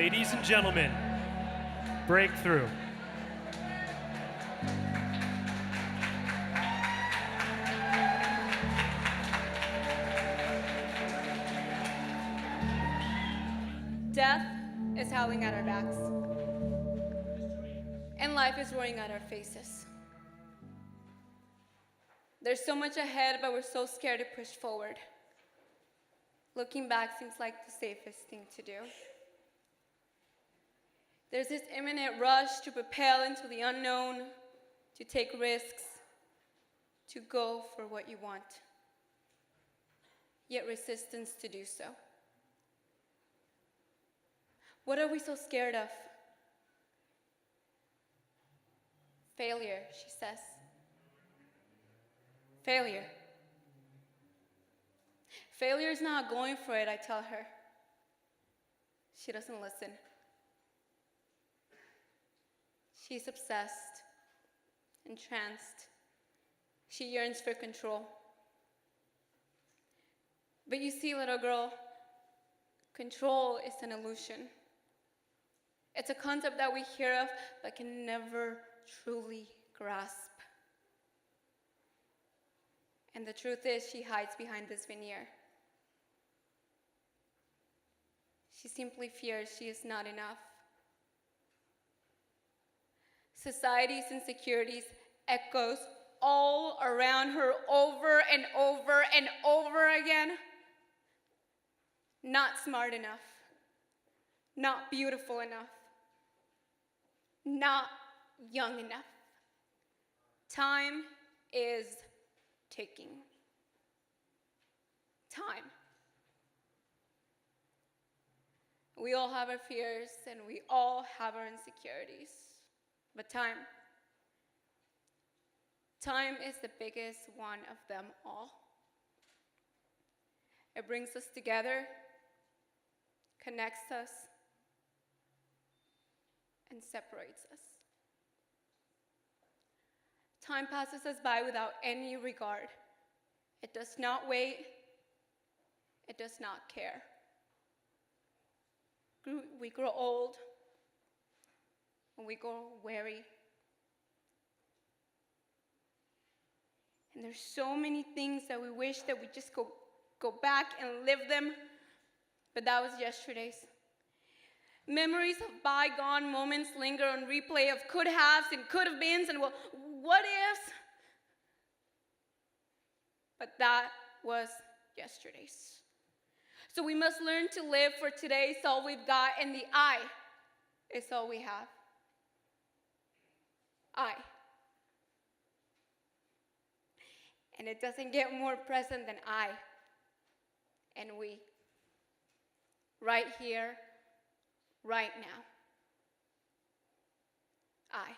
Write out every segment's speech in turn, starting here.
Ladies and gentlemen, breakthrough. Death is howling at our backs, and life is roaring at our faces. There's so much ahead, but we're so scared to push forward. Looking back seems like the safest thing to do. There's this imminent rush to propel into the unknown, to take risks, to go for what you want, yet resistance to do so. What are we so scared of? Failure, she says. Failure. Failure is not going for it, I tell her. She doesn't listen. She's obsessed, entranced. She yearns for control. But you see, little girl, control is an illusion. It's a concept that we hear of but can never truly grasp. And the truth is, she hides behind this veneer. She simply fears she is not enough. Society's insecurities echoes all around her over and over and over again. Not smart enough. Not beautiful enough. Not young enough. Time is ticking. Time. We all have our fears and we all have our insecurities. But time is the biggest one of them all. It brings us together, connects us, and separates us. Time passes us by without any regard. It does not wait. It does not care. We grow old, and we grow weary. And there's so many things that we wish that we just go back and live them, but that was yesterday's. Memories of bygone moments linger on replay of could-haves and could-have-beens and well, what-ifs. But that was yesterday's. So we must learn to live for today. It's all we've got, and the I is all we have. I. And it doesn't get more present than I and we. Right here, right now. I.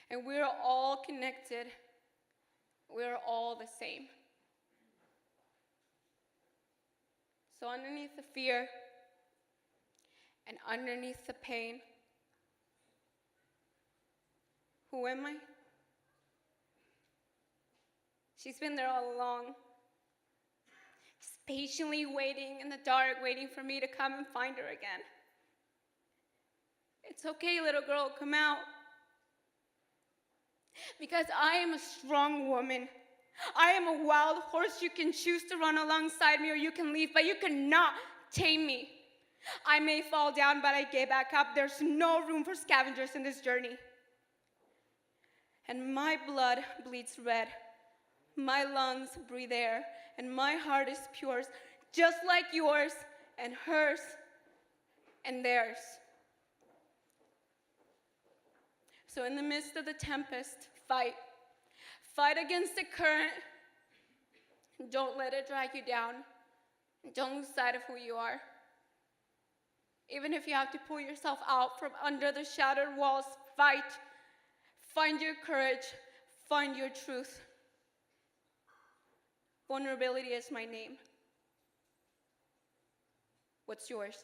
And we're all connected. We're all the same. So underneath the fear and underneath the pain, who am I? She's been there all along. She's patiently waiting in the dark, waiting for me to come and find her again. It's okay, little girl, come out. Because I am a strong woman. I am a wild horse. You can choose to run alongside me or you can leave, but you cannot tame me. I may fall down, but I get back up. There's no room for scavengers in this journey. And my blood bleeds red. My lungs breathe air, and my heart is pure, just like yours and hers and theirs. So in the midst of the tempest, fight. Fight against the current. Don't let it drag you down. Don't lose sight of who you are. Even if you have to pull yourself out from under the shattered walls, fight. Find your courage. Find your truth. Vulnerability is my name. What's yours?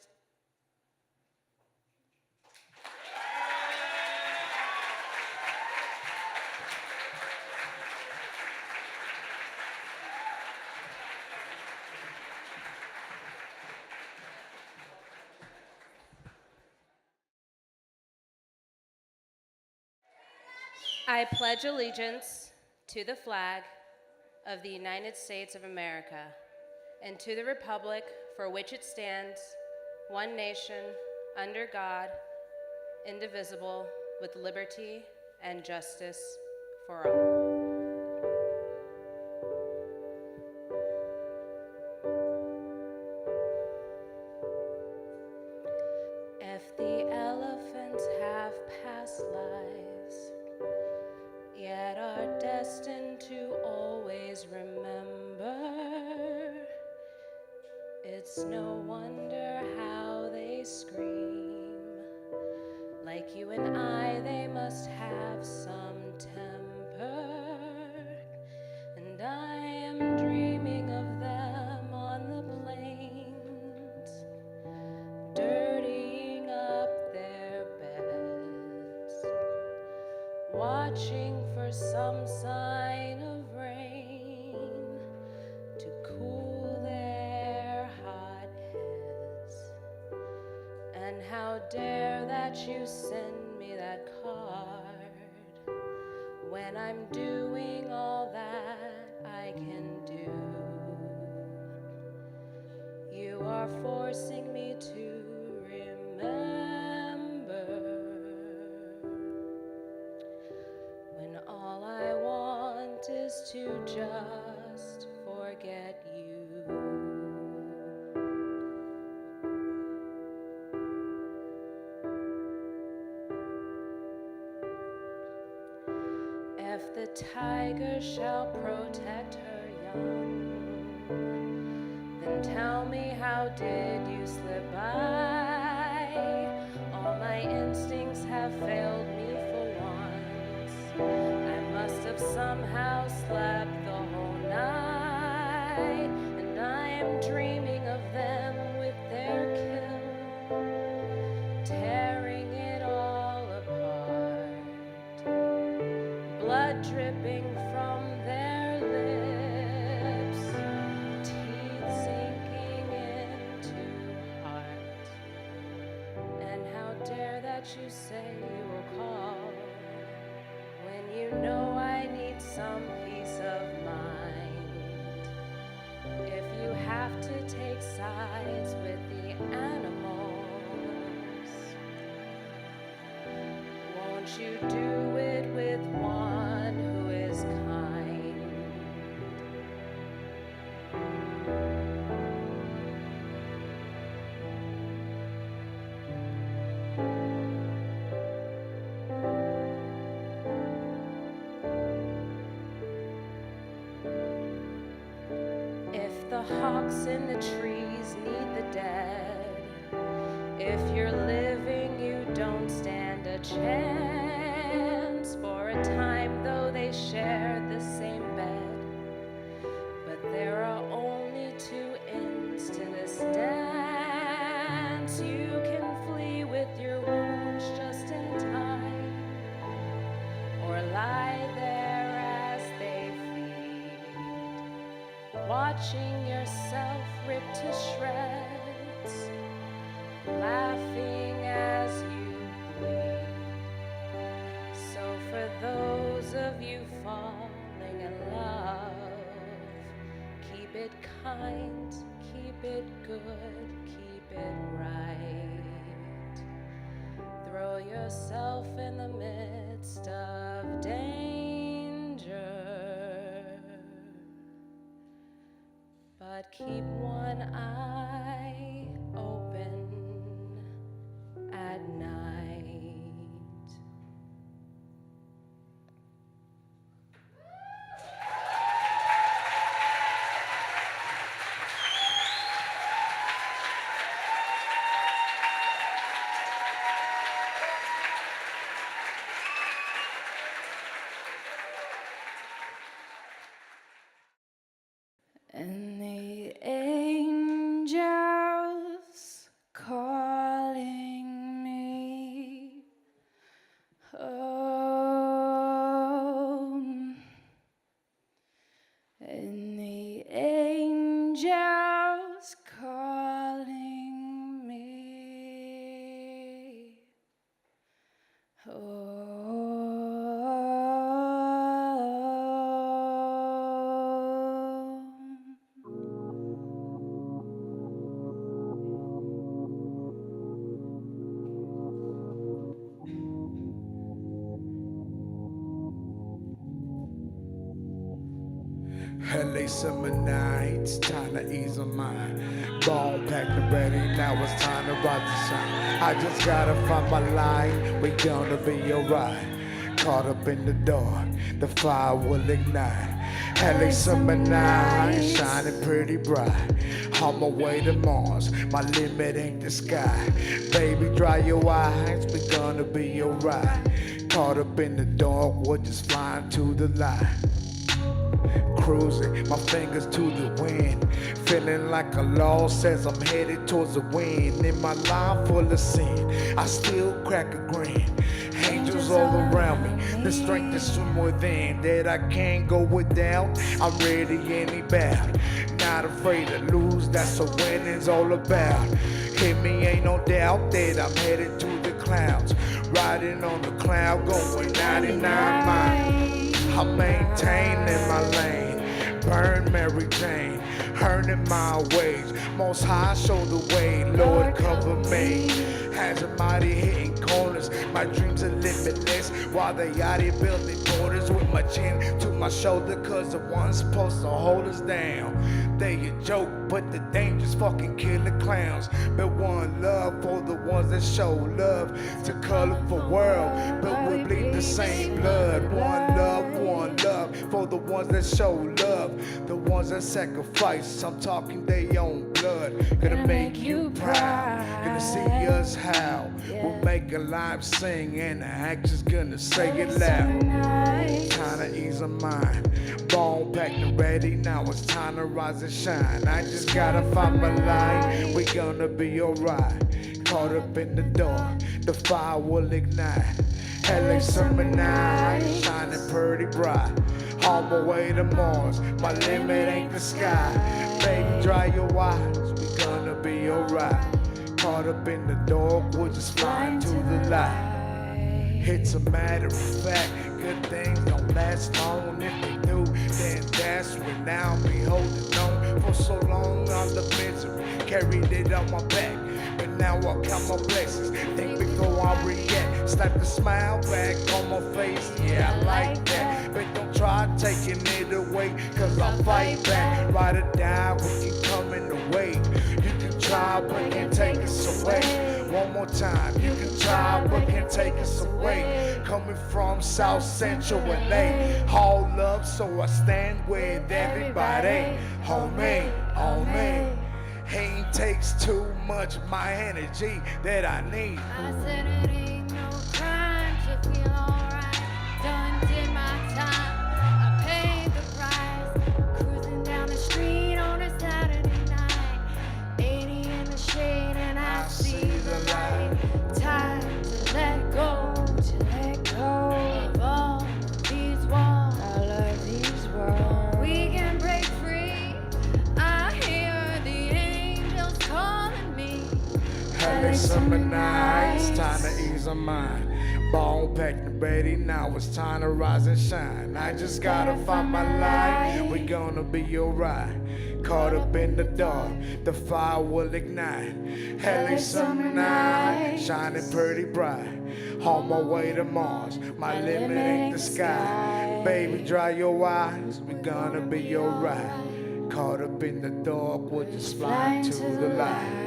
I pledge allegiance to the flag of the United States of America and to the republic for which it stands, one nation, under God, indivisible, with liberty and justice for all. If the elephants have past lives, yet are destined to always remember, it's no wonder how they scream. Like you and I, they must have some temper, and I am dreaming of them on the plains, dirtying up their beds, watching for some sign of rain to cool their hot heads. And how dare that you send me that card when I'm doing all that I can do. You are forcing me to remember when all I want is to just forget you. If the tiger shall protect her young, then tell me, how did you slip by? All my instincts have failed me for once. I must have somehow slept the whole night, and I am dreaming of them with their kill, tearing it all apart, blood dripping from their lips, teeth sinking into heart. And how dare that you say you will call when you know I need some peace of mind. If you have to take sides with the animals, won't you do it with one who is kind? If the hawks in the trees need the dead, if you're living, you don't stand a chance. For a time, though they share the same bed, but there are only two ends to this dance. You can flee with your wounds just in time, or lie there as they feed, watching yourself ripped to shreds, laughing as you bleed. So for those of you falling in love, keep it kind, keep it good, keep it right. Throw yourself in the midst of danger, but keep one eye open at night. And the angels calling me home, and the angels calling me home. LA summer nights, time to ease my mind. Bone packed and ready, now it's time to rise and shine. I just gotta find my light, we gonna be alright. Caught up in the dark, the fire will ignite. LA summer night, shining pretty bright. On my way to Mars, my limit ain't the sky. Baby, dry your eyes, we gonna be alright. Caught up in the dark, we're just flying to the light. Cruising, my fingers to the wind. Feeling like a law says I'm headed towards the wind. In my life full of sin, I still crack a grin. Angels all around me, the strength to swim within that I can't go without. I'm ready any bout, not afraid to lose, that's what winning's all about. Hit me, ain't no doubt that I'm headed to the clouds. Riding on the cloud, going 99 miles. I'm maintaining my lane, burn Mary Jane, earning my wage. Most high show the way, Lord cover me. Hands are mighty hitting corners, my dreams are limitless. While they out here building borders with my chin to my shoulder, cause the one's supposed to hold us down. They a joke, but the dangerous fucking killer clowns. But one love for the ones that show love to colorful world, but we bleed the same blood. One love for the ones that show love, the ones that sacrifice. I'm talking their own blood. Gonna make you proud, gonna see us how we'll make a live sing, and the action's gonna say it loud. Time to ease our mind, bone packed and ready, now it's time to rise and shine. I just gotta find my light, we gonna be alright. Caught up in the dark, the fire will ignite. LA summer night, shining pretty bright. On my way to Mars, my limit ain't the sky. Baby, dry your eyes, we gonna be alright. Caught up in the dark, we're just flying to the light. It's a matter of fact, good things don't last long. If they do, then that's when I'll be holding on. For so long, all the misery carried it on my back. But now I count my blessings, think before I react. Slap the smile back on my face, yeah, I like that. But don't try taking it away, cause I'll fight back. Ride or die, we can come in the way. You can try, but can't take us away. One more time, you can try, but can't take us away. Coming from South Central LA, all love, so I stand with everybody. Homie, on me. Ain't takes too much my energy that I need. I said it ain't no crime to feel alright. Done did my time, I paid the price. Cruising down the street on a Saturday night, 80 in the shade and I see the light. Time to let go of all these walls. All of these walls. We can break free. I hear the angels calling me. LA summer nights, time to ease our mind. Bone packed and ready, now it's time to rise and shine. I just gotta find my light, we gonna be alright. Caught up in the dark, the fire will ignite. LA summer night, shining pretty bright. On my way to Mars, my limit ain't the sky. Baby, dry your eyes, we gonna be alright. Caught up in the dark, we're just flying to the light.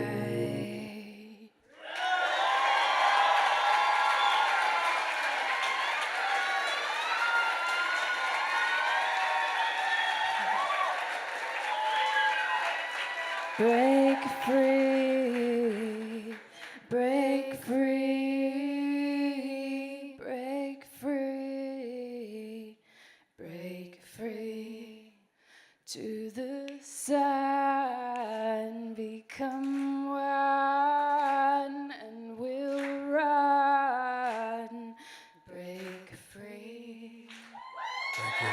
Break free, break free, break free, break free. To the sun, become one, and we'll run. Break free. Thank you.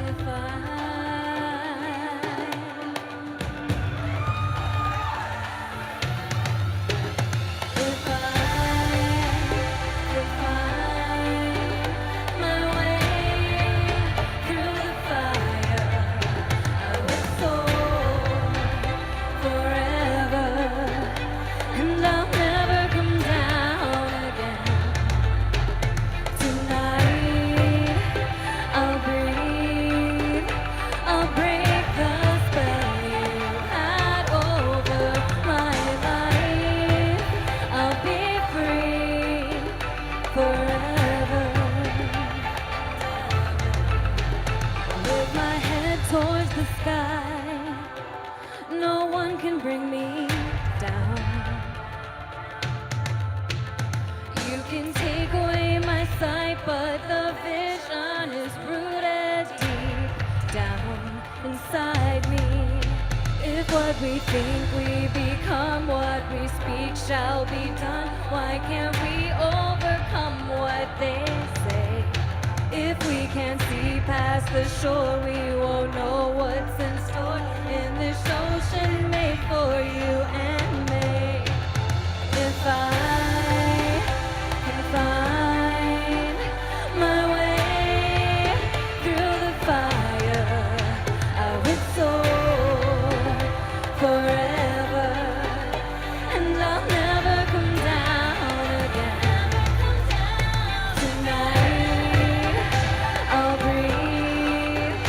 If I the sky. No one can bring me down. You can take away my sight, but the vision is rooted deep down inside me. If what we think we become, what we speak shall be done, why can't we overcome what they say? If we can't see past the shore, we won't know what's in store in this ocean made for you and me. If I can find my way through the fire, I would soar forever, and I'll never come down again. Tonight I'll breathe,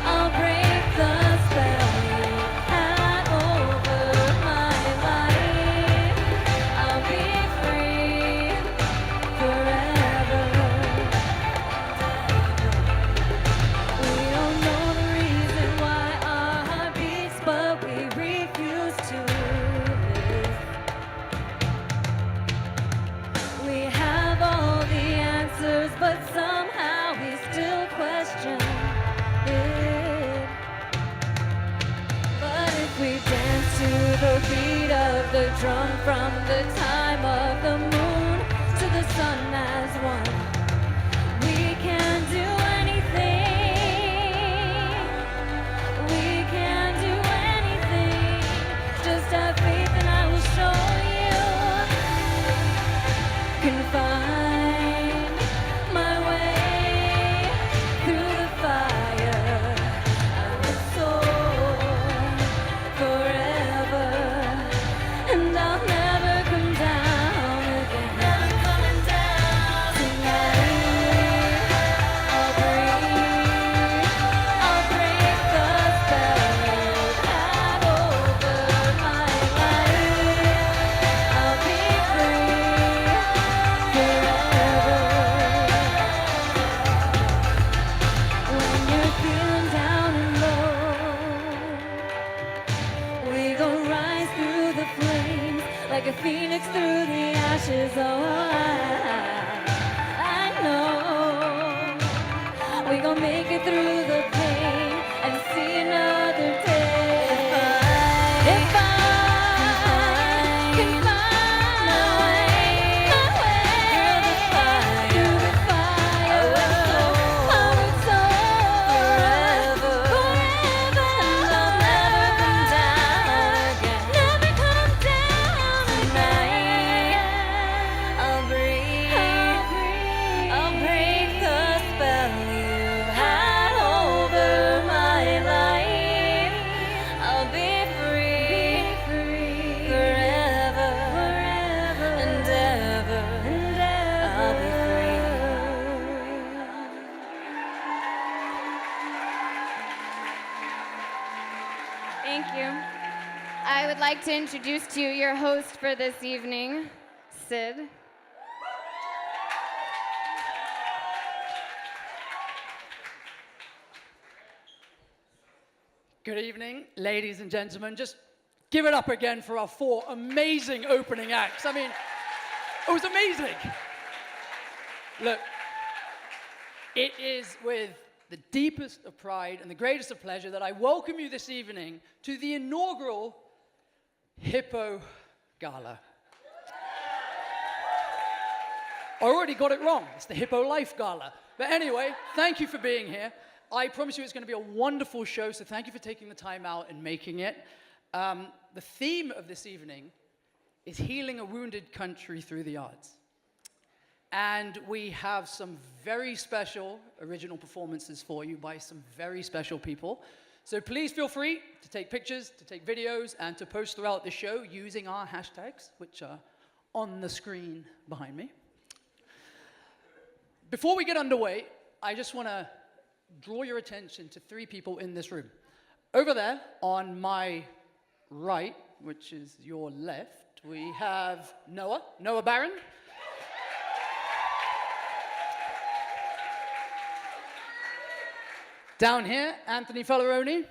I'll break the spell you had over my life. I'll be free forever. We don't know the reason why our heart beats, but we refuse to live. We have all the answers, but somehow we still question it. But if we dance to the beat of the drum, from the time of the moon to the sun as one, we can do anything. We can do anything. Just have faith and I will show you. Can find my way through the fire. I will soar forever, and I'll never come down again. Never coming down. Tonight I'll breathe, I'll break the spell you had over my life. I'll be free forever. When you're feeling down and low, we gon' rise through the flames like a phoenix through the ashes. Oh, I know we gon' make it through the pain and see another day. If I can find my way through the fire, I would soar forever, and I'll never come down again. Never come down tonight. I'll breathe, I'll break the spell you had over my life. I'll be free forever, and ever, I'll be free. Thank you. I would like to introduce to you your host for this evening, Sid. Good evening, ladies and gentlemen. Just give it up again for our 4 amazing opening acts. I mean, it was amazing. Look, it is with the deepest of pride and the greatest of pleasure that I welcome you this evening to the inaugural Hippo Gala. I already got it wrong. It's the HIPPOLife Gala. But anyway, thank you for being here. I promise you it's going to be a wonderful show, so thank you for taking the time out and making it. The theme of this evening is healing a wounded country through the arts. And we have some very special original performances for you by some very special people. So please feel free to take pictures, to take videos, and to post throughout the show using our hashtags, which are on the screen behind me. Before we get underway, I just want to draw your attention to 3 people in this room. Over there, on my right, which is your left, we have Noah Barron. Down here, Anthony Falleroni.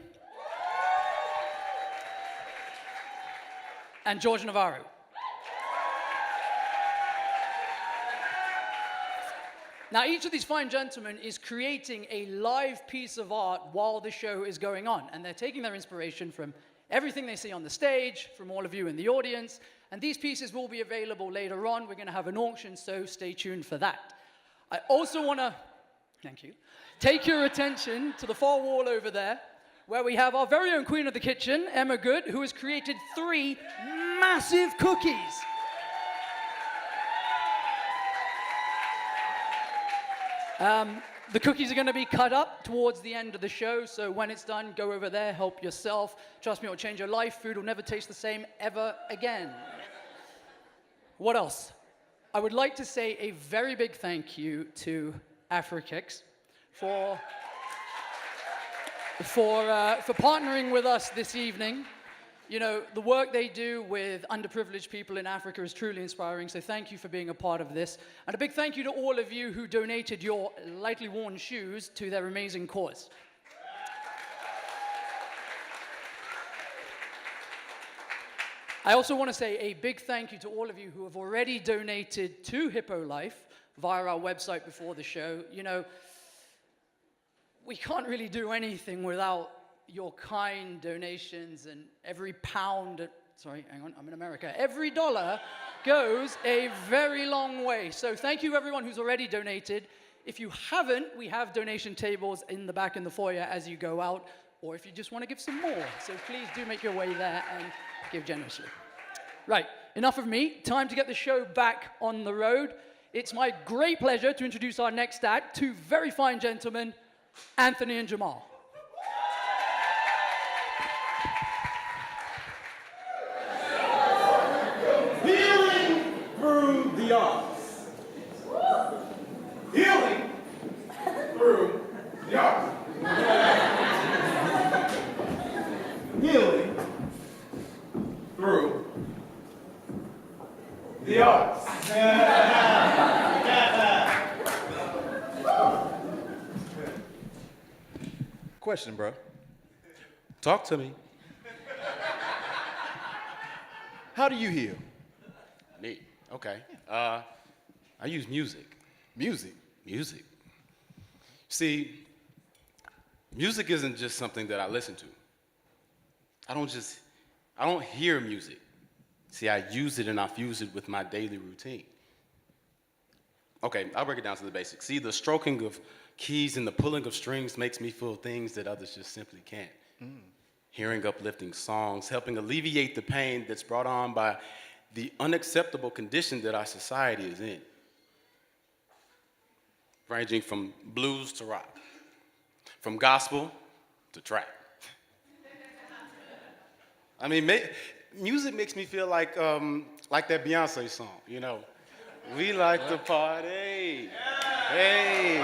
and George Navarro. Now, each of these fine gentlemen is creating a live piece of art while the show is going on, and they're taking their inspiration from everything they see on the stage, from all of you in the audience, and these pieces will be available later on. We're going to have an auction, so stay tuned for that. I also want to, thank you, take your attention to the far wall over there, where we have our very own queen of the kitchen, Emma Good, who has created 3 massive cookies. The cookies are going to be cut up towards the end of the show, so when it's done, go over there, help yourself. Trust me, it will change your life. Food will never taste the same ever again. What else? I would like to say a very big thank you to AfriKicks for partnering with us this evening. You know, the work they do with underprivileged people in Africa is truly inspiring, so thank you for being a part of this. And a big thank you to all of you who donated your lightly worn shoes to their amazing cause. I also want to say a big thank you to all of you who have already donated to HIPPOLife via our website before the show. You know, we can't really do anything without your kind donations, and every pound, sorry, hang on, I'm in America, every dollar goes a very long way. So thank you everyone who's already donated. If you haven't, we have donation tables in the back in the foyer as you go out, or if you just want to give some more. So please do make your way there and give generously. Right, enough of me. Time to get the show back on the road. It's my great pleasure to introduce our next act, 2 very fine gentlemen, Anthony and Jamal. The arts. Healing through the arts. Healing through the arts. Question, bro. Talk to me. How do you heal? Neat. Okay. I use music. Music. Music. See, music isn't just something that I listen to. I don't hear music. See, I use it and I fuse it with my daily routine. Okay, I'll break it down to the basics. See, the stroking of keys and the pulling of strings makes me feel things that others just simply can't. Hearing uplifting songs, helping alleviate the pain that's brought on by the unacceptable condition that our society is in, ranging from blues to rock, from gospel to trap. I mean, music makes me feel like that Beyonce song, you know. We like to party. Hey.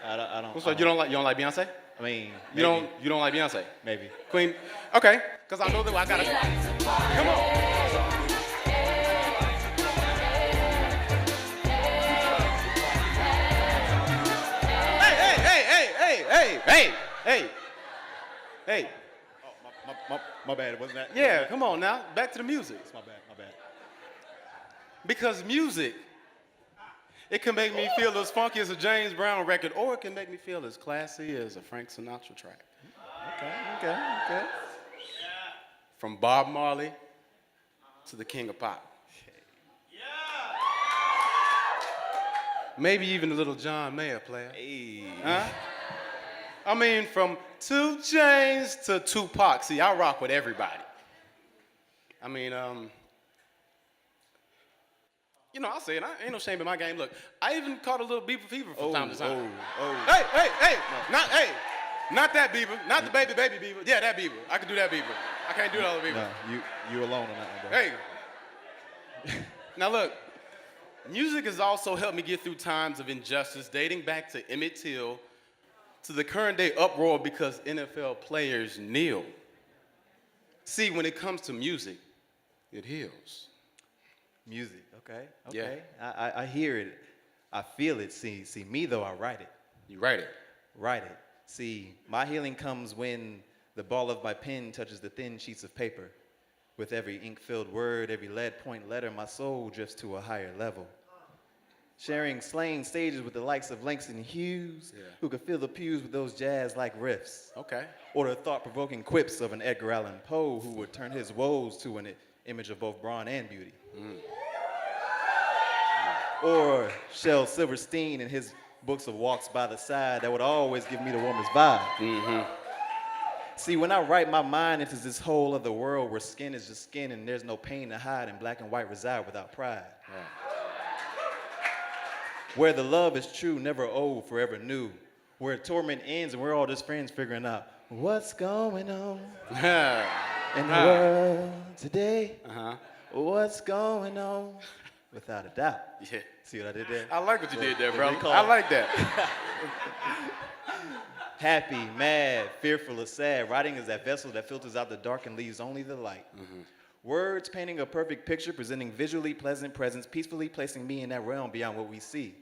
I don't. What's up? You don't like Beyonce? I mean, You don't like Beyonce? Maybe. Queen? Okay, because I know that I gotta. Come on. Hey. Oh, my bad. Wasn't that? Yeah, come on now. Back to the music. It's my bad. Because music, it can make me feel as funky as a James Brown record, or it can make me feel as classy as a Frank Sinatra track. Okay. From Bob Marley to the King of Pop. Maybe even a little John Mayer player. Hey. Huh? I mean, from 2 Chainz to Tupac. See, I rock with everybody. I mean, you know, I'll say it. I ain't no shame in my game. Look, I even caught a little Bieber fever from time to time. Hey. Not that Bieber. Not the baby Bieber. Yeah, that Bieber. I can do that Bieber. I can't do the other Bieber. No, you alone on that one, bro. Hey. Now look, music has also helped me get through times of injustice, dating back to Emmett Till, to the current day uproar because NFL players kneel. See, when it comes to music, it heals. Music. Okay. Yeah. I hear it. I feel it. See, me though, I write it. You write it. Write it. See, my healing comes when The ball of my pen touches the thin sheets of paper. With every ink-filled word, every lead point letter, my soul drifts to a higher level. Sharing slaying stages with the likes of Langston Hughes, who could fill the pews with those jazz-like riffs. Okay. Or the thought-provoking quips of an Edgar Allan Poe, who would turn his woes to an image of both brawn and beauty. Or Shel Silverstein and his books of walks by the side that would always give me the warmest vibe. See, when I write, my mind into this whole other world where skin is just skin and there's no pain to hide and black and white reside without pride. Where the love is true, never old, forever new. Where torment ends and we're all just friends figuring out what's going on in the world today. What's going on? Without a doubt. Yeah. See what I did there? I like what you did there, bro. recall. I like that. Happy, mad, fearful, or sad. Writing is that vessel that filters out the dark and leaves only the light. Words painting a perfect picture, presenting visually pleasant presence, peacefully placing me in that realm beyond what we see.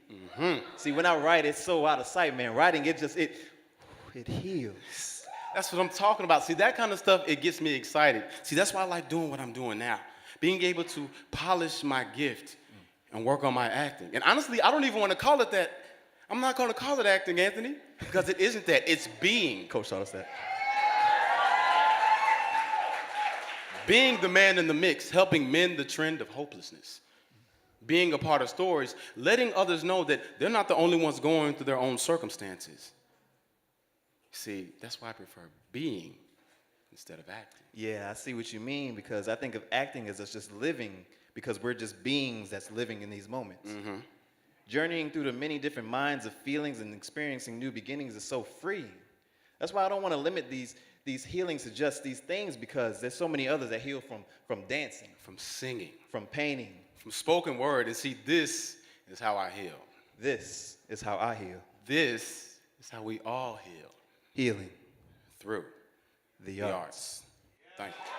See, when I write, it's so out of sight, man. Writing, it heals. That's what I'm talking about. See, that kind of stuff, it gets me excited. See, that's why I like doing what I'm doing now. Being able to polish my gift and work on my acting. And honestly, I don't even want to call it that. I'm not going to call it acting, Anthony, because it isn't that. It's being. Coach taught us that. Being the man in the mix, helping mend the trend of hopelessness. Being a part of stories, letting others know that they're not the only ones going through their own circumstances. See, that's why I prefer being instead of acting. Yeah, I see what you mean, because I think of acting as us just living, because we're just beings that's living in these moments. Journeying through the many different minds of feelings and experiencing new beginnings is so freeing. That's why I don't want to limit these healings to just these things, because there's so many others that heal from dancing, From singing, from painting. from spoken word. And see, this is how I heal. This is how I heal. This is how we all heal. Healing Through the the arts. arts. Thank you.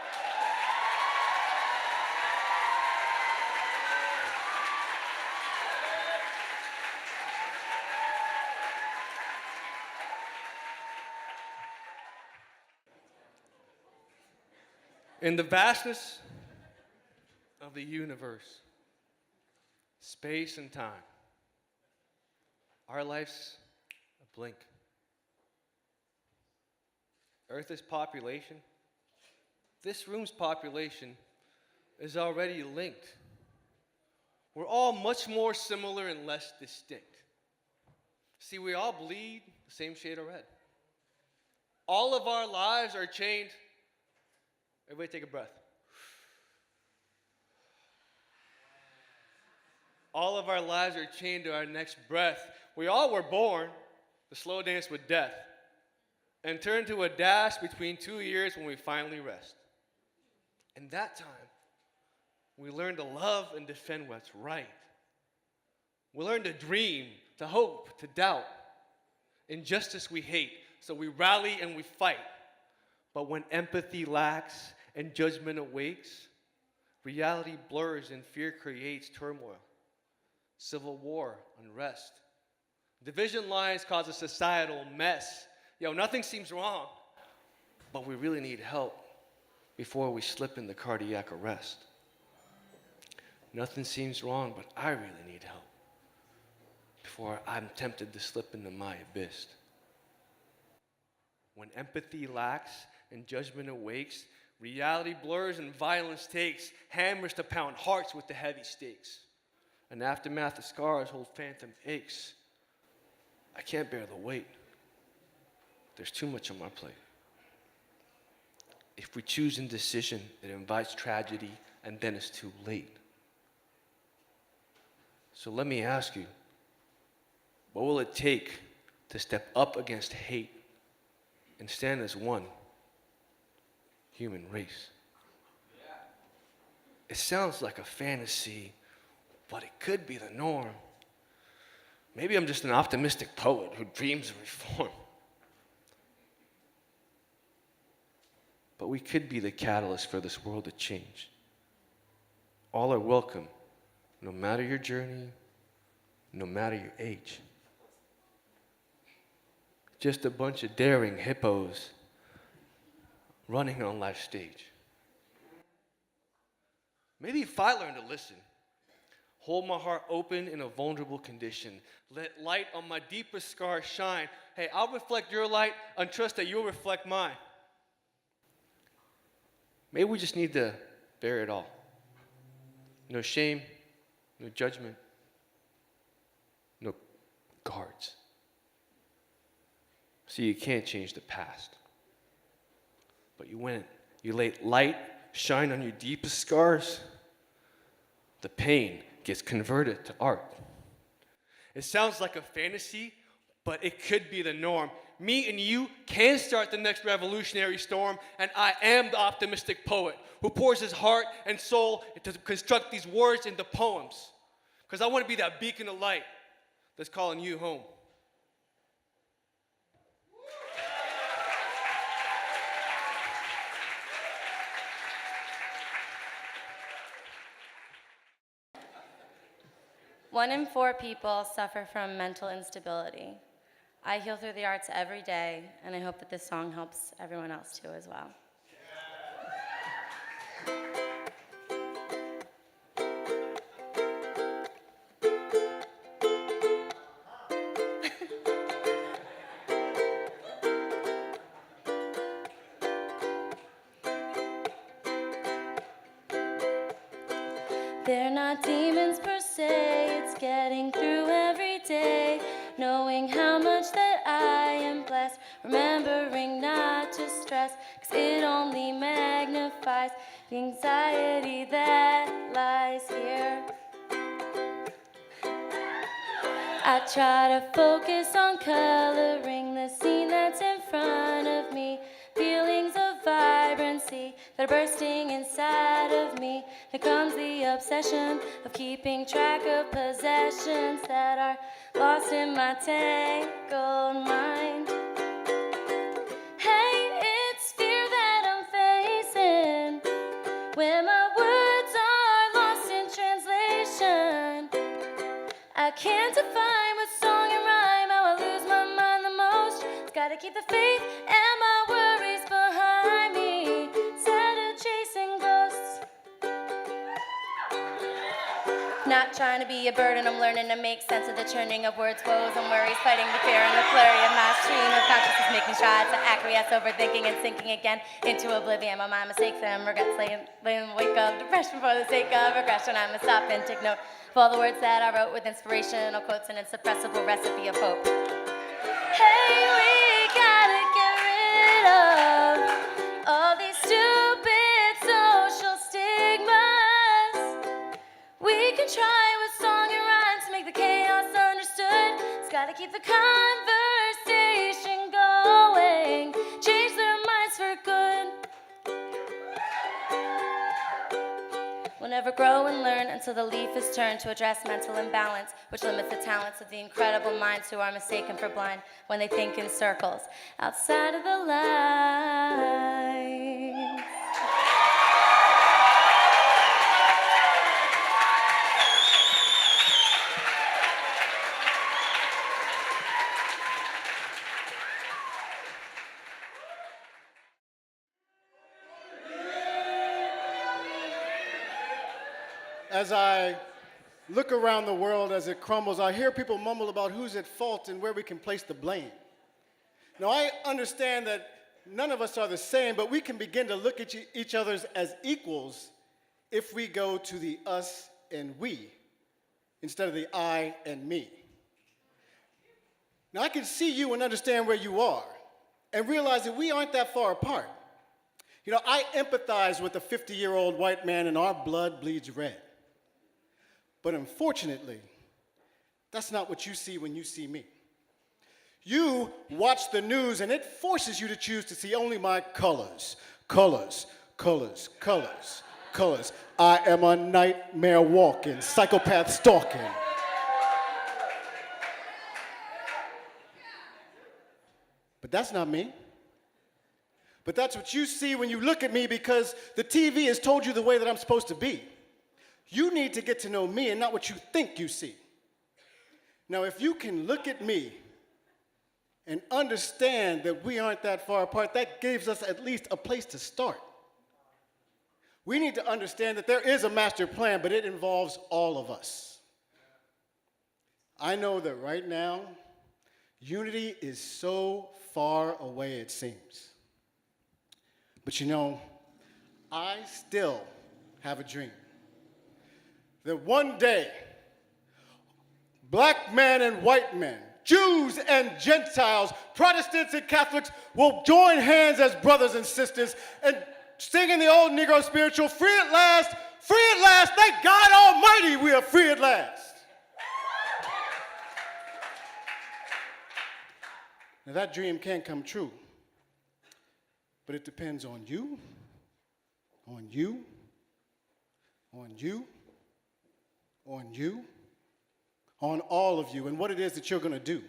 In the vastness of the universe, space and time, our life's a blink. Earth's population, this room's population, is already linked. We're all much more similar and less distinct. See, we all bleed the same shade of red. All of our lives are chained. Everybody take a breath. All of our lives are chained to our next breath. We all were born to slow dance with death and turn to a dash between 2 years when we finally rest. In that time, we learn to love and defend what's right. We learn to dream, to hope, to doubt. Injustice we hate, so we rally and we fight. But when empathy lacks and judgment awakes, reality blurs and fear creates turmoil, civil war, unrest. Division lines cause a societal mess. Nothing seems wrong, but we really need help before we slip into cardiac arrest. Nothing seems wrong, but I really need help before I'm tempted to slip into my abyss. When empathy lacks and judgment awakes, reality blurs and violence takes hammers to pound hearts with the heavy stakes. An aftermath of scars hold phantom aches. I can't bear the weight. There's too much on my plate. If we choose indecision, it invites tragedy, and then it's too late. So let me ask you, what will it take to step up against hate and stand as one human race? It sounds like a fantasy, but it could be the norm. Maybe I'm just an optimistic poet who dreams of reform. But we could be the catalyst for this world to change. All are welcome, no matter your journey, no matter your age. Just a bunch of daring hippos running on life's stage. Maybe if I learn to listen, hold my heart open in a vulnerable condition, let light on my deepest scars shine. Hey, I'll reflect your light and trust that you'll reflect mine. Maybe we just need to bear it all. No shame, no judgment, no guards. See, you can't change the past. But you let light shine on your deepest scars. The pain gets converted to art. It sounds like a fantasy, but it could be the norm. Me and you can start the next revolutionary storm, and I am the optimistic poet who pours his heart and soul to construct these words into poems. Because I want to be that beacon of light that's calling you home. One in 4 people suffer from mental instability. I heal through the arts every day, and I hope that this song helps everyone else too as well. They're not demons per se, it's getting through every day, knowing how much that I am blessed, remembering not to stress, 'cause it only magnifies the anxiety that lies here. I try to focus on coloring the scene that's in front of me, feelings of vibrancy that are bursting inside of me. Here comes the obsession of keeping track of possessions that are lost in my tangled mind. Hey, it's fear that I'm facing when my words are lost in translation. I can't define with song and rhyme how I lose my mind the most. It's gotta keep the faith and my worries behind me, instead of chasing ghosts. Not trying to be a burden, I'm learning to make sense of the churning of words, woes and worries, fighting the fear and the flurry of my stream of consciousness, making strides to acquiesce, overthinking and sinking again into oblivion. My mind mistakes and regrets, laying wake up, depression for the sake of regression. I must stop and take note of all the words that I wrote with inspirational quotes and insuppressible recipe of hope. Hey, we gotta get rid of all these stupid social stigmas. We can try with song and rhyme to make the chaos understood. It's gotta keep the conversation going, change their minds for good. We'll never grow and learn until the leaf is turned to address mental imbalance, which limits the talents of the incredible minds who are mistaken for blind when they think in circles outside of the lines. As I look around the world as it crumbles, I hear people mumble about who's at fault and where we can place the blame. Now, I understand that none of us are the same, but we can begin to look at each other as equals if we go to the us and we instead of the I and me. Now, I can see you and understand where you are and realize that we aren't that far apart. You know, I empathize with a 50-year-old white man and our blood bleeds red. But unfortunately, that's not what you see when you see me. You watch the news and it forces you to choose to see only my colors. Colors, colors, colors, colors. I am a nightmare walking, psychopath stalking. But that's not me. But that's what you see when you look at me because the TV has told you the way that I'm supposed to be. You need to get to know me and not what you think you see. Now, if you can look at me and understand that we aren't that far apart, that gives us at least a place to start. We need to understand that there is a master plan, but it involves all of us. I know that right now, unity is so far away it seems. But you know, I still have a dream that one day, black men and white men, Jews and Gentiles, Protestants and Catholics will join hands as brothers and sisters and sing in the old Negro spiritual, free at last, thank God Almighty we are free at last. Now that dream can come true, but it depends on you, on you, on you, on you, on all of you, and what it is that you're going to do.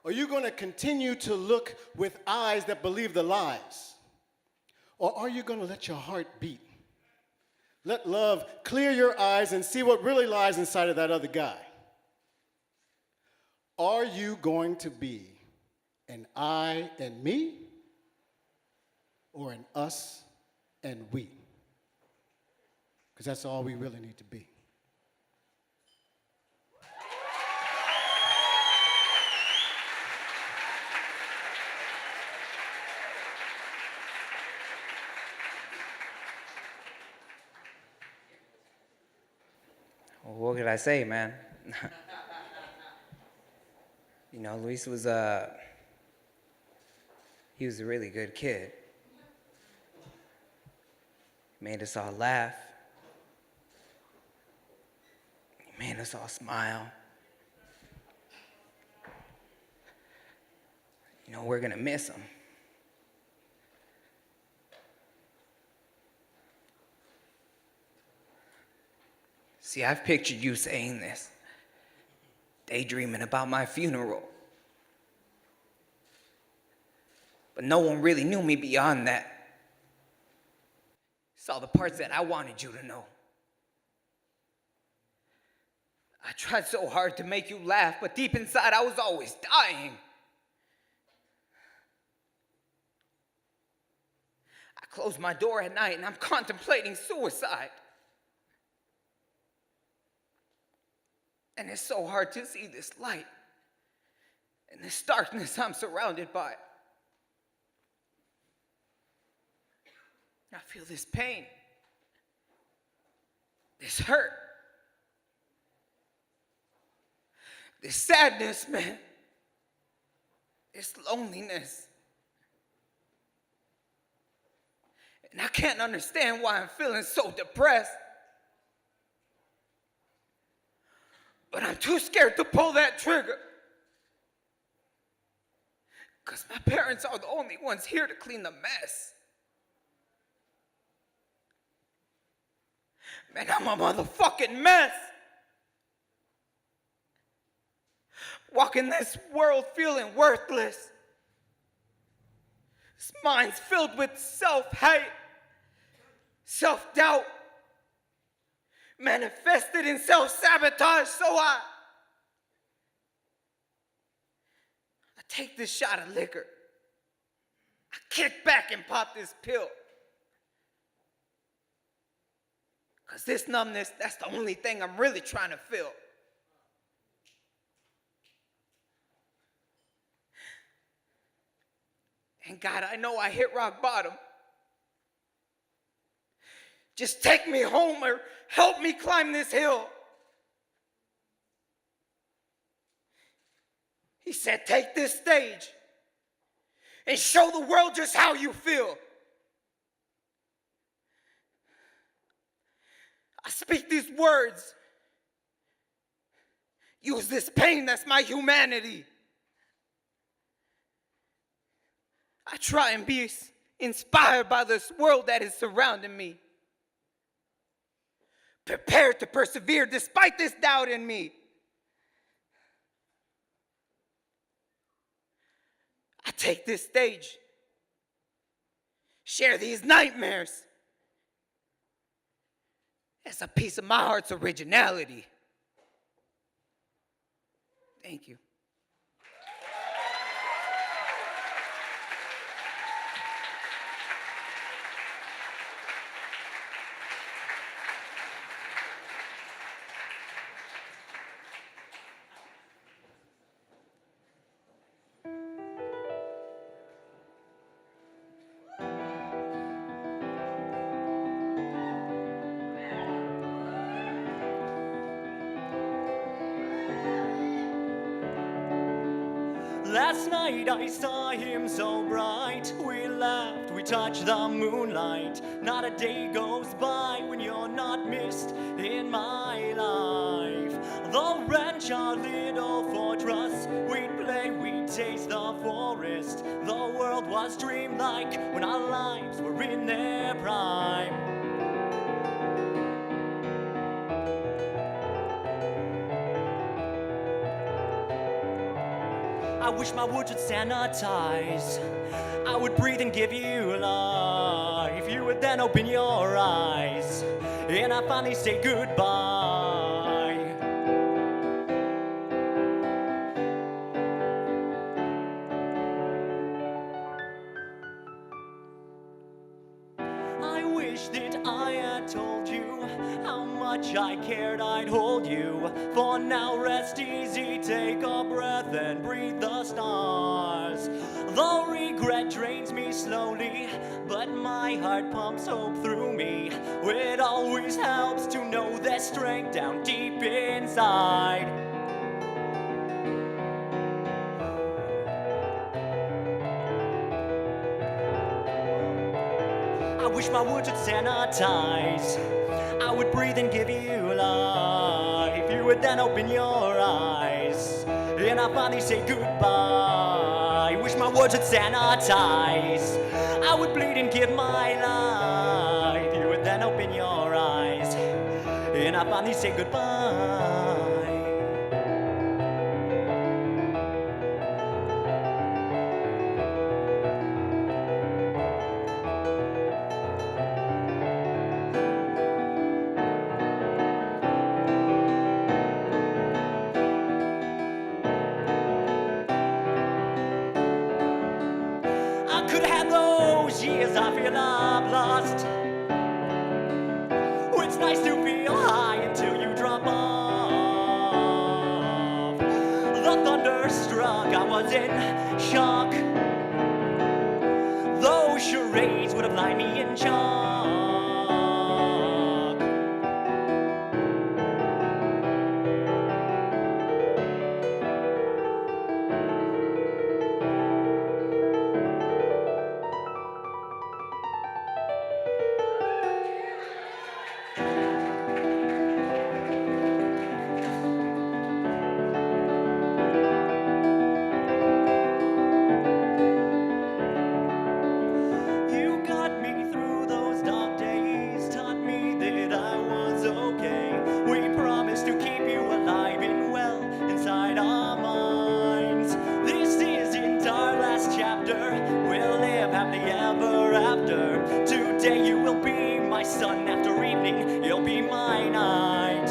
Are you going to continue to look with eyes that believe the lies? Or are you going to let your heart beat? Let love clear your eyes and see what really lies inside of that other guy. Are you going to be an I and me, or an us and we? Because that's all we really need to be. What could I say, man? You know, Luis was he was a really good kid. Made us all laugh. He made us all smile. You know, we're gonna miss him. See, I've pictured you saying this, daydreaming about my funeral. But no one really knew me beyond that. Saw the parts that I wanted you to know. I tried so hard to make you laugh, but deep inside I was always dying. I close my door at night and I'm contemplating suicide. And it's so hard to see this light and this darkness I'm surrounded by. I feel this pain, this hurt, this sadness, man, this loneliness. And I can't understand why I'm feeling so depressed. But I'm too scared to pull that trigger. Because my parents are the only ones here to clean the mess. Man, I'm a motherfucking mess. Walking this world feeling worthless. This mind's filled with self-hate, self-doubt, manifested in self-sabotage, so I take this shot of liquor. I kick back and pop this pill. Because this numbness, that's the only thing I'm really trying to feel. And God, I know I hit rock bottom. Just take me home or help me climb this hill. He said, take this stage and show the world just how you feel. I speak these words. Use this pain, that's my humanity. I try and be inspired by this world that is surrounding me. Prepared to persevere despite this doubt in me. I take this stage, share these nightmares as a piece of my heart's originality. Thank you. Last night I saw him so bright. We laughed, we touched the moonlight. Not a day goes by when you're not missed in my life. The ranch, our little fortress, we'd play, we'd taste the forest. The world was dreamlike when our lives were in their prime. I wish my words would sanitize. I would breathe and give you life. You would then open your eyes, and I finally say goodbye. I wish that I had told you how much I cared, I'd hold you. For now, rest easy, take a breath and breathe the stars. The regret drains me slowly, but my heart pumps hope through me. It always helps to know there's strength down deep inside. I wish my words would sanitize. I would breathe and give you life. You would then open your eyes, and I finally say goodbye. I wish my words would sanitize. I would bleed and give my life. You would then open your eyes, and I finally say goodbye. I could have those years I feel I've lost. It's nice to feel high until you drop off. The thunder struck, I was in shock. Those charades would have lined me in chalk. You got me through those dark days, taught me that I was okay. We promised to keep you alive and well inside our minds. This isn't our last chapter, we'll live happily ever after. Today you will be my sun, after evening you'll be my night.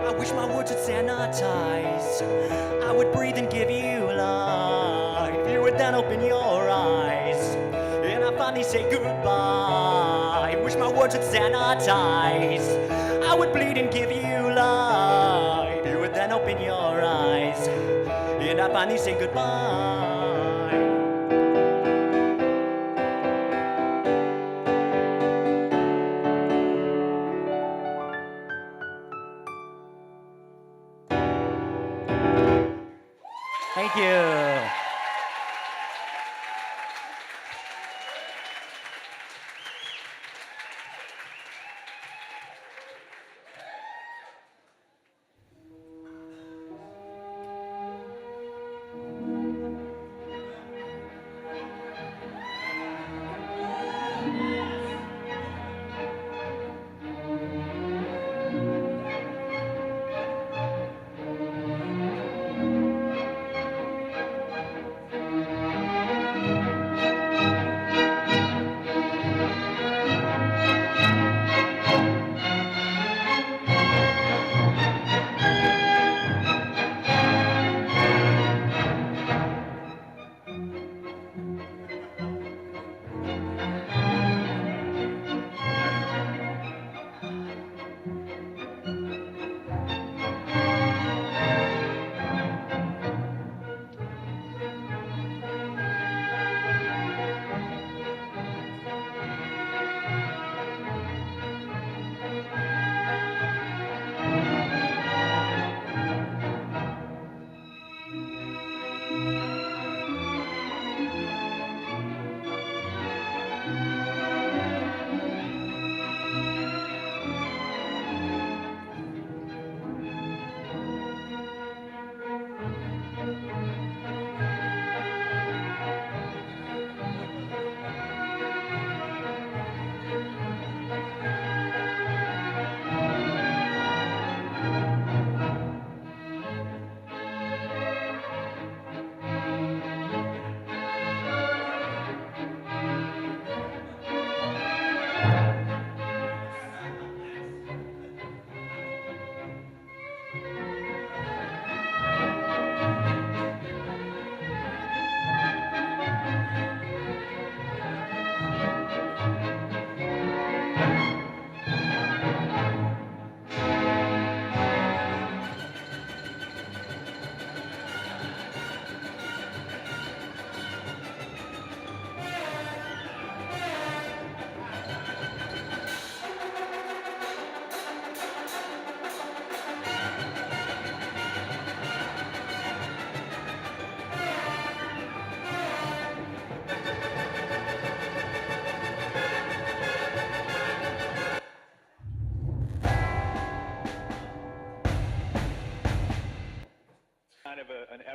I wish my words would sanitize. I would breathe and give you life. You would then open your eyes, and I finally say goodbye. I wish my words would sanitize. I would bleed and give you life. You would then open your eyes, and I finally say goodbye. Thank you.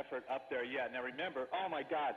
effort up there yet. Now remember, oh my God.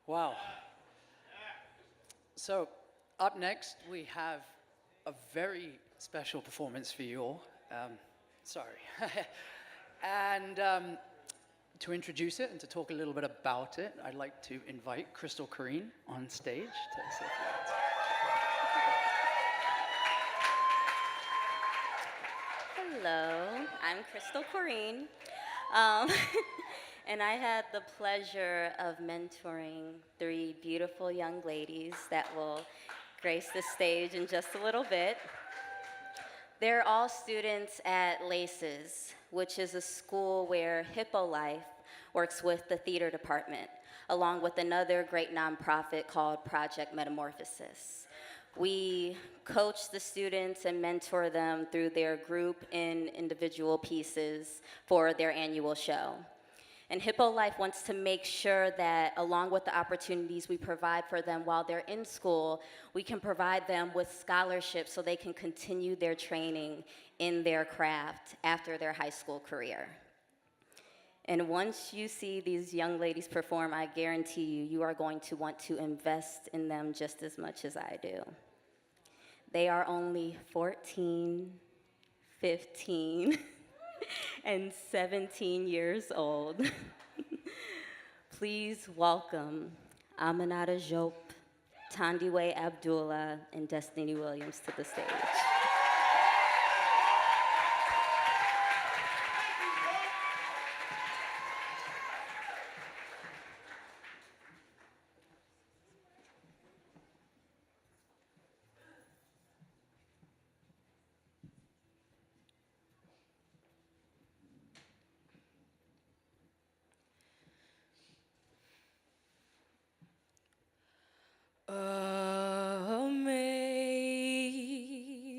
Wow. So, up next, we have a very special performance for you all. Sorry. And to introduce it and to talk a little bit about it, I'd like to invite Crystal Corrine on stage to say a few words. Hello, I'm Crystal Corrine, and I had the pleasure of mentoring 3 beautiful young ladies that will grace the stage in just a little bit. They're all students at LACES, which is a school where HIPPOLife works with the theater department, along with another great nonprofit called Project Metamorphosis. We coach the students and mentor them through their group and individual pieces for their annual show. And HIPPOLife wants to make sure that along with the opportunities we provide for them while they're in school, we can provide them with scholarships so they can continue their training in their craft after their high school career. And once you see these young ladies perform, I guarantee you, you are going to want to invest in them just as much as I do. They are only 14, 15, and 17 years old. Please welcome Aminata Diop, Tandiwe Abdullah, and Destiny Williams to the stage.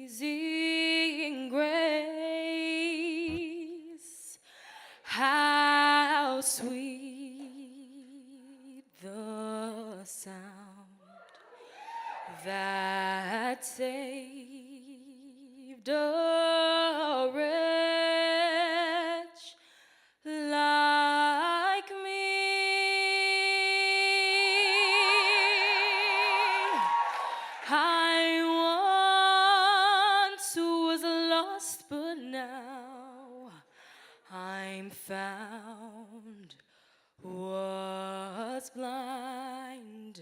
Amazing grace, how sweet the sound that saved a wretch like me. I once was lost, but now I'm found. Was blind,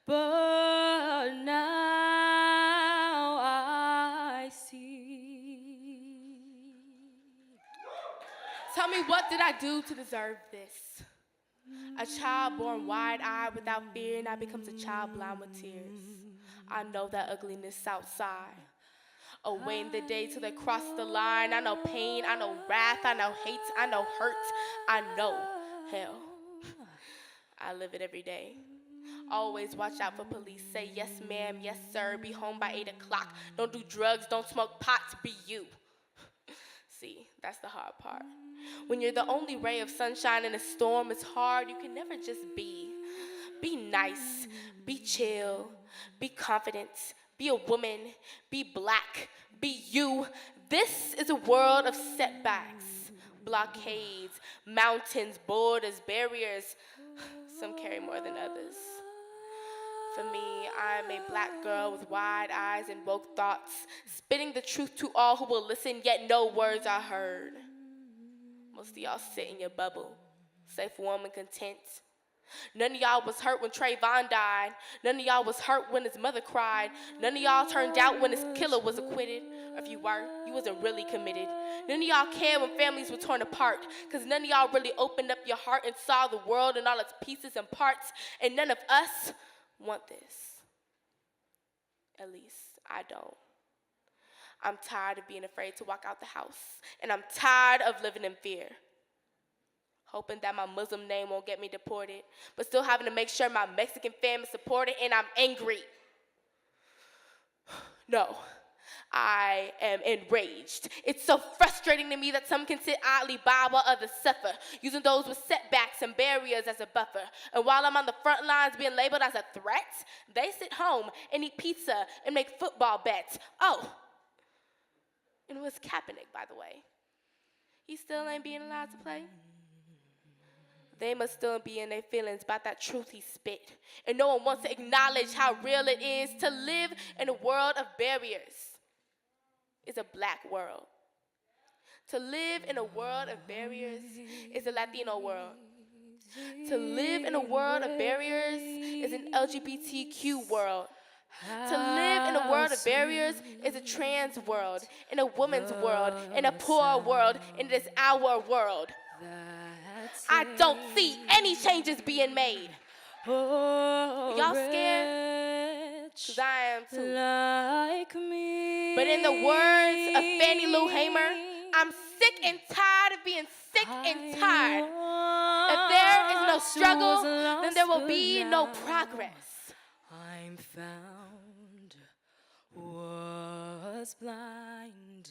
but now I see. Tell me, what did I do to deserve this? A child born wide-eyed without fear now becomes a child blind with tears. I know that ugliness outside. Awaiting the day till they cross the line. I know pain, I know wrath, I know hate, I know hurt, I know hell. I live it every day. Always watch out for police. Say yes ma'am, yes sir, be home by 8 o'clock. Don't do drugs, don't smoke pot, be you. See, that's the hard part. When you're the only ray of sunshine in a storm, it's hard. You can never just be. Be nice, be chill, be confident, be a woman, be black, be you. This is a world of setbacks, blockades, mountains, borders, barriers. Some carry more than others. For me, I'm a black girl with wide eyes and woke thoughts, spitting the truth to all who will listen, yet no words are heard. Most of y'all sit in your bubble, safe, warm, and content. None of y'all was hurt when Trayvon died. None of y'all was hurt when his mother cried. None of y'all turned out when his killer was acquitted. Or if you were, you wasn't really committed. None of y'all cared when families were torn apart, because none of y'all really opened up your heart and saw the world in all its pieces and parts, and none of us want this. At least I don't. I'm tired of being afraid to walk out the house, and I'm tired of living in fear. Hoping that my Muslim name won't get me deported, but still having to make sure my Mexican fam is supported, and I'm angry. No, I am enraged. It's so frustrating to me that some can sit idly by while others suffer, using those with setbacks and barriers as a buffer. And while I'm on the front lines being labeled as a threat, they sit home and eat pizza and make football bets. Oh, and it was Kaepernick, by the way. He still ain't being allowed to play. They must still be in their feelings about that truth he spit. And no one wants to acknowledge how real it is to live in a world of barriers. It's a black world. To live in a world of barriers is a Latino world. To live in a world of barriers is an LGBTQ world. To live in a world of barriers is a trans world, in a woman's world, in a poor world, and it is our world. I don't see any changes being made. Y'all scared? Cause I am too. Like me. But in the words of Fannie Lou Hamer, I'm sick and tired of being sick and tired. If there is no struggle, then there will be no progress. I'm found, was blind,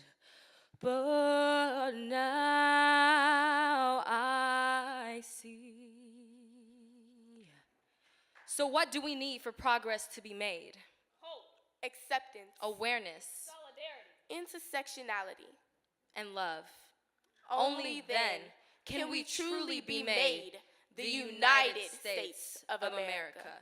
but now I see. So what do we need for progress to be made? Hope, acceptance, Awareness, intersectionality, and love. Only then can we truly be made the United States of America.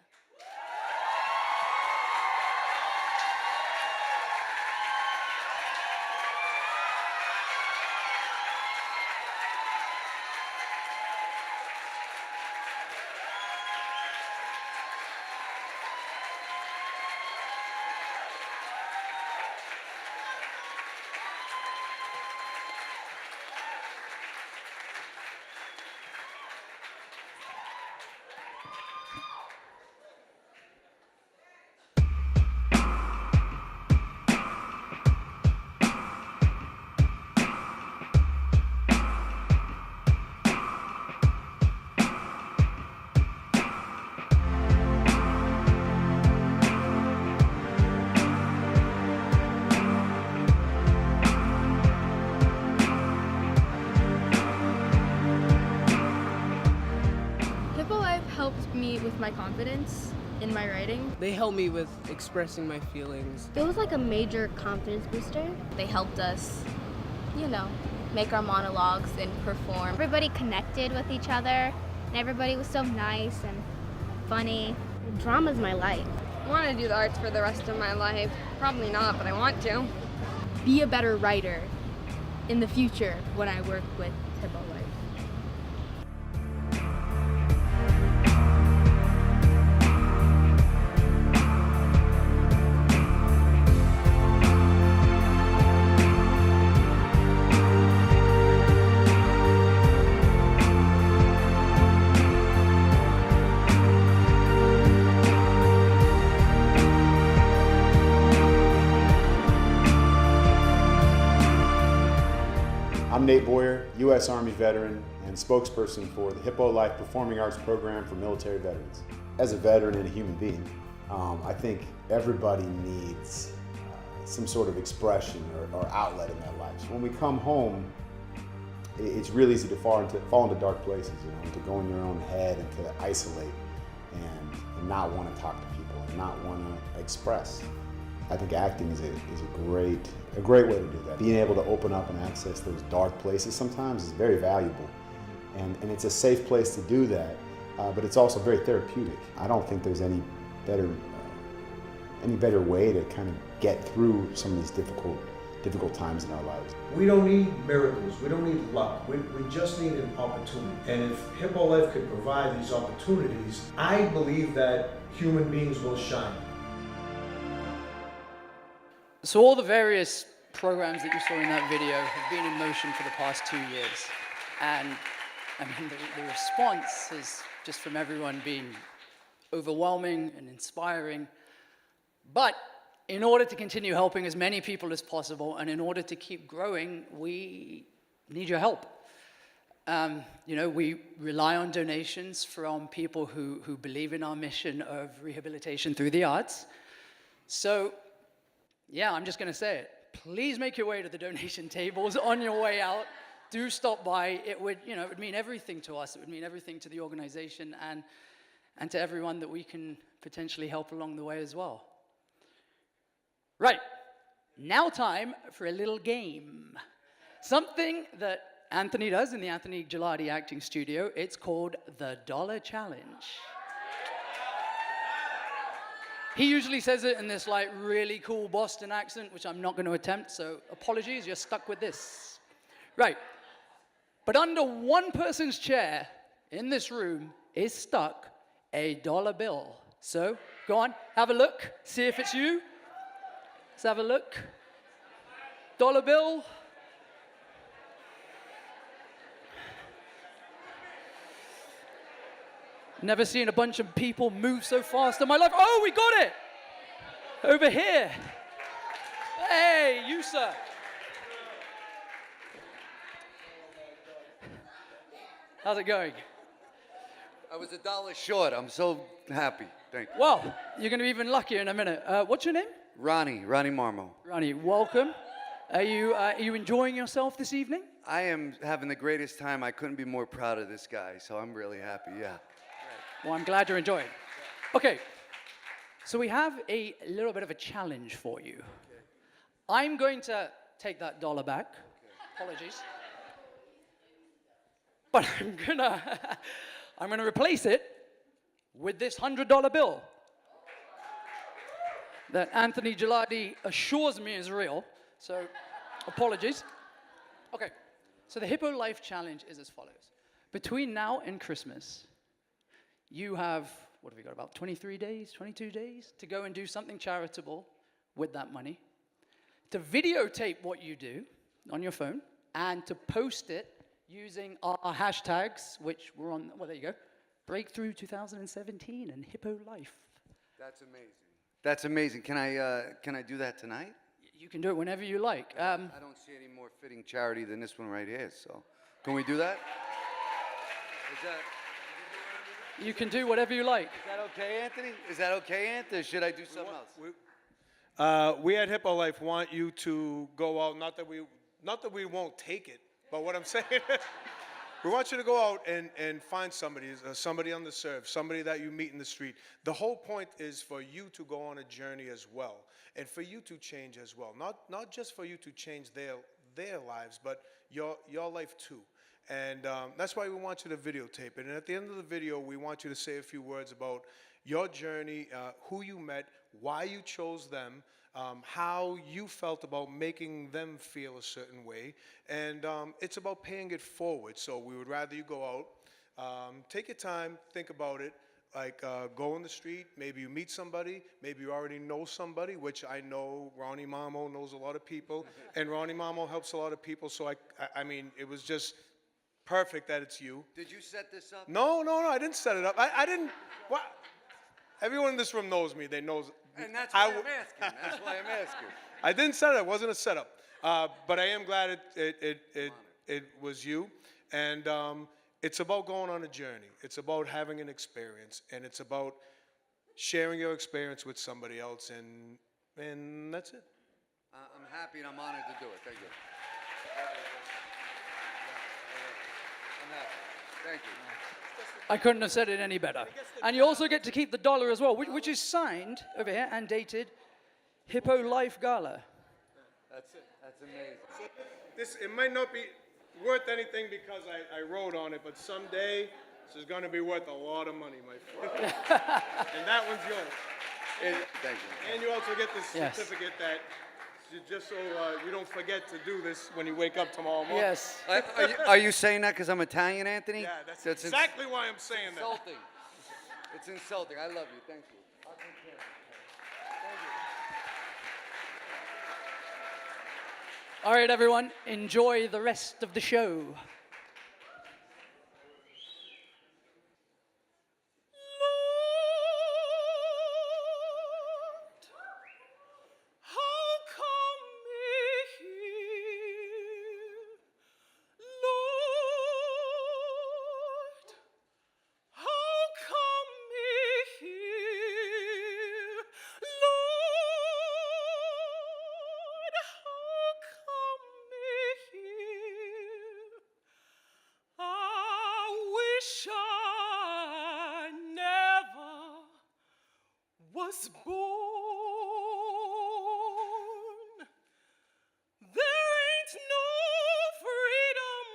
HIPPOLife helped me with my confidence in my writing. They helped me with expressing my feelings. It was like a major confidence booster. They helped us, make our monologues and perform. Everybody connected with each other, and everybody was so nice and funny. Drama's my life. I want to do the arts for the rest of my life. Probably not, but I want to. Be a better writer in the future when I work with HIPPOLife. I'm Nate Boyer, U.S. Army veteran and spokesperson for the HIPPOLife Performing Arts Program for military veterans. As a veteran and a human being, I think everybody needs some sort of expression or outlet in their lives. When we come home, it's really easy to fall into dark places, to go in your own head and to isolate and not want to talk to people and not want to express. I think acting is a great way to do that. Being able to open up and access those dark places sometimes is very valuable. And it's a safe place to do that, but it's also very therapeutic. I don't think there's any better way to kind of get through some of these difficult times in our lives. We don't need miracles, we don't need luck, we just need an opportunity. And if HIPPOLife could provide these opportunities, I believe that human beings will shine. So all the various programs that you saw in that video have been in motion for the past 2 years. And I mean, the response is just from everyone being overwhelming and inspiring. But in order to continue helping as many people as possible and in order to keep growing, we need your help. We rely on donations from people who believe in our mission of rehabilitation through the arts. So, yeah, I'm just going to say it. Please make your way to the donation tables on your way out. Do stop by. It would mean everything to us. It would mean everything to the organization and to everyone that we can potentially help along the way as well. Right. Now time for a little game. Something that Anthony does in the Anthony Gelati Acting Studio. It's called the Dollar Challenge. He usually says it in this like really cool Boston accent, which I'm not going to attempt, so apologies, you're stuck with this. Right. But under one person's chair in this room is stuck a dollar bill. So go on, have a look, see if it's you. Let's have a look. Dollar bill. Never seen a bunch of people move so fast in my life. Oh, we got it! Over here. Hey, you, sir. How's it going? I was $1 short. I'm so happy. Thank you. Well, you're going to be even luckier in a minute. What's your name? Ronnie Marmo. Ronnie, welcome. Are you enjoying yourself this evening? I am having the greatest time. I couldn't be more proud of this guy, so I'm really happy, yeah. Well, I'm glad you're enjoying. Okay, so we have a little bit of a challenge for you. Okay. I'm going to take that dollar back. Okay. Apologies. But I'm gonna replace it with this $100 bill that Anthony Gelati assures me is real. So, apologies. Okay, so the Hippo Life Challenge is as follows. Between now and Christmas, you have, what have we got, about 23 days, 22 days to go and do something charitable with that money, to videotape what you do on your phone, and to post it using our hashtags, which were on, well, there you go, Breakthrough 2017 and Hippo Life. That's amazing. That's amazing. Can I do that tonight? You can do it whenever you like. I don't see any more fitting charity than this one right here, so can we do that? Is that... You can do whatever you like. Is that okay, Anthony? Is that okay, Anthony? Or should I do something else? We at Hippo Life want you to go out. Not that we won't take it, but what I'm saying, we want you to go out and find somebody underserved, somebody that you meet in the street. The whole point is for you to go on a journey as well, and for you to change as well. Not just for you to change their lives, but your life too. And that's why we want you to videotape it. And at the end of the video, we want you to say a few words about your journey, who you met, why you chose them, how you felt about making them feel a certain way. And it's about paying it forward. So we would rather you go out, take your time, think about it. Like go on the street, maybe you meet somebody, maybe you already know somebody, which I know Ronnie Marmo knows a lot of people, and Ronnie Marmo helps a lot of people. So I mean, it was just perfect that it's you. Did you set this up? No, I didn't set it up. I didn't. What? Everyone in this room knows me. They know. And that's why I'm asking. That's why I'm asking. I didn't set it up. It wasn't a setup. But I am glad it was you. And it's about going on a journey. It's about having an experience. And it's about sharing your experience with somebody else. And that's it. I'm happy and I'm honored to do it. Thank you. Thank you. I couldn't have said it any better. And you also get to keep the dollar as well, which is signed over here and dated Hippo Life Gala. That's it. That's amazing. It might not be worth anything because I wrote on it, but someday this is going to be worth a lot of money, my friend. And that one's yours. Thank you. And you also get this Yes. certificate that just so you don't forget to do this when you wake up tomorrow morning. Yes. Are you saying that because I'm Italian, Anthony? Yeah, that's exactly why I'm saying that. Insulting. It's insulting. I love you. Thank you. I'll take care of it. Thank you. All right, everyone, enjoy the rest of the show. was born. There ain't no freedom